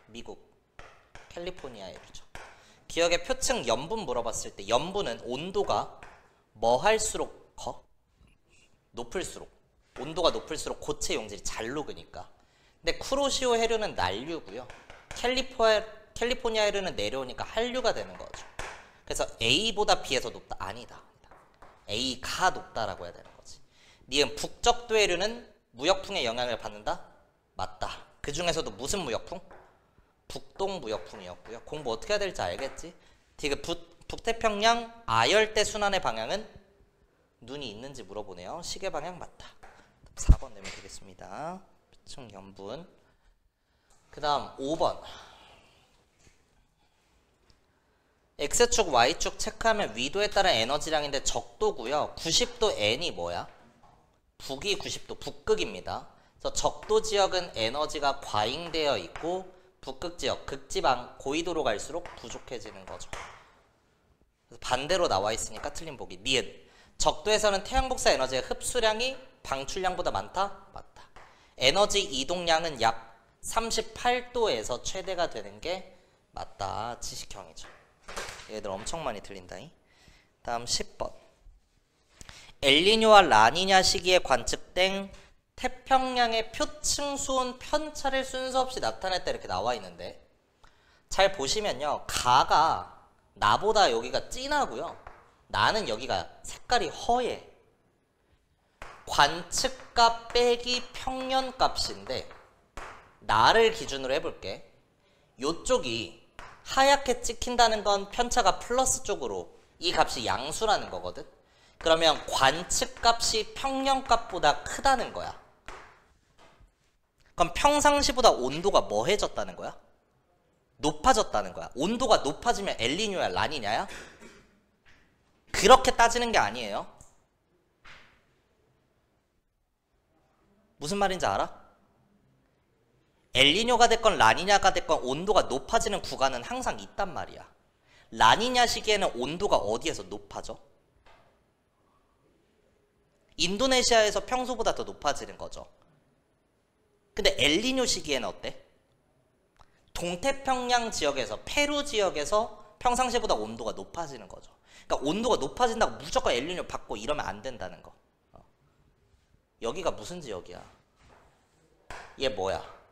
미국 캘리포니아 해류죠. 기억의 표층 염분 물어봤을 때 염분은 온도가 뭐 할수록 커? 높을수록. 온도가 높을수록 고체 용질이 잘 녹으니까. 근데 쿠로시오 해류는 난류고요. 캘리포니아 해류는 내려오니까 한류가 되는 거죠. 그래서 A보다 B에서 높다? 아니다. A가 높다라고 해야 되는 거지. 니은 북적도 해류는 무역풍의 영향을 받는다? 맞다. 그 중에서도 무슨 무역풍? 북동 무역풍이었고요. 공부 어떻게 해야 될지 알겠지? 북태평양 아열대 순환의 방향은 눈이 있는지 물어보네요. 시계 방향 맞다. 4번 내면 되겠습니다. 표층 염분. 그 다음 5번. X축, Y축 체크하면 위도에 따른 에너지량인데 적도고요. 90도 N이 뭐야? 북이 90도, 북극입니다. 그래서 적도 지역은 에너지가 과잉되어 있고 북극 지역, 극지방, 고위도로 갈수록 부족해지는 거죠. 그래서 반대로 나와 있으니까 틀린 보기. 니은. 적도에서는 태양 복사 에너지의 흡수량이 방출량보다 많다? 맞다. 에너지 이동량은 약 38도에서 최대가 되는 게 맞다. 지식형이죠. 얘들 엄청 많이 틀린다잉. 다음 10번. 엘니뇨와 라니냐 시기에 관측된 태평양의 표층 수온 편차를 순서 없이 나타냈다 이렇게 나와 있는데 잘 보시면요. 가가 나보다 여기가 진하고요. 나는 여기가 색깔이 허해. 관측값 빼기 평년값인데 나를 기준으로 해볼게. 요쪽이 하얗게 찍힌다는 건 편차가 플러스 쪽으로 이 값이 양수라는 거거든. 그러면 관측값이 평년값보다 크다는 거야. 그럼 평상시보다 온도가 뭐해졌다는 거야? 높아졌다는 거야. 온도가 높아지면 엘니뇨야 라니냐야? 그렇게 따지는 게 아니에요. 무슨 말인지 알아? 엘니뇨가 됐건 라니냐가 됐건 온도가 높아지는 구간은 항상 있단 말이야. 라니냐 시기에는 온도가 어디에서 높아져? 인도네시아에서 평소보다 더 높아지는 거죠. 근데 엘니뇨 시기에는 어때? 동태평양 지역에서 페루 지역에서 평상시보다 온도가 높아지는 거죠. 그러니까 온도가 높아진다고 무조건 엘니뇨 받고 이러면 안 된다는 거. 여기가 무슨 지역이야? 얘 뭐야?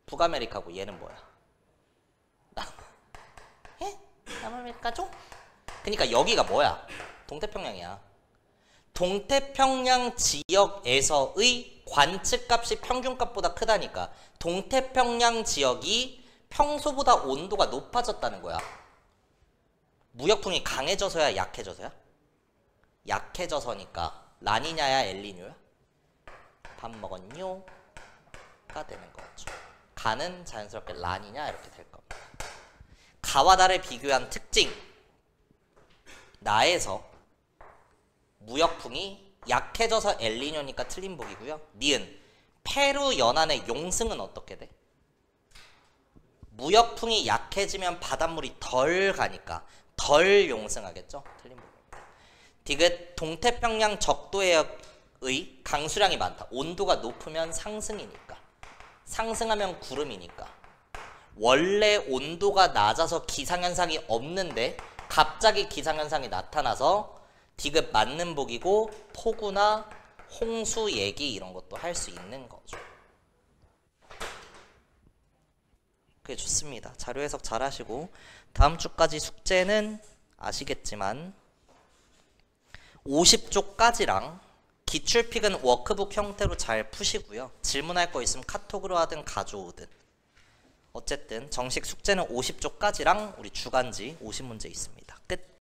북아메리카고 얘는 뭐야? 남아메리카죠? 그러니까 여기가 뭐야? 동태평양이야. 동태평양 지역에서의 관측값이 평균값보다 크다니까 동태평양 지역이 평소보다 온도가 높아졌다는 거야. 무역풍이 강해져서야 약해져서야? 약해져서니까 라니냐야 엘니뇨야? 밥 먹었뇨? 가 되는 거죠. 가는 자연스럽게 라니냐 이렇게 될 겁니다. 가와 달을 비교한 특징. 나에서 무역풍이 약해져서 엘니뇨니까 틀린 보기고요. 니은. 페루 연안의 용승은 어떻게 돼? 무역풍이 약해지면 바닷물이 덜 가니까 덜 용승하겠죠? 틀린 부분입니다. 디귿 동태평양 적도해역의 강수량이 많다. 온도가 높으면 상승이니까. 상승하면 구름이니까. 원래 온도가 낮아서 기상현상이 없는데 갑자기 기상현상이 나타나서 디귿 맞는 복이고 폭우나 홍수 얘기 이런 것도 할 수 있는 거죠. 그게 좋습니다. 자료 해석 잘 하시고 다음 주까지 숙제는 아시겠지만 50쪽까지랑 기출픽은 워크북 형태로 잘 푸시고요. 질문할 거 있으면 카톡으로 하든 가져오든 어쨌든 정식 숙제는 50쪽까지랑 우리 주간지 50문제 있습니다. 끝.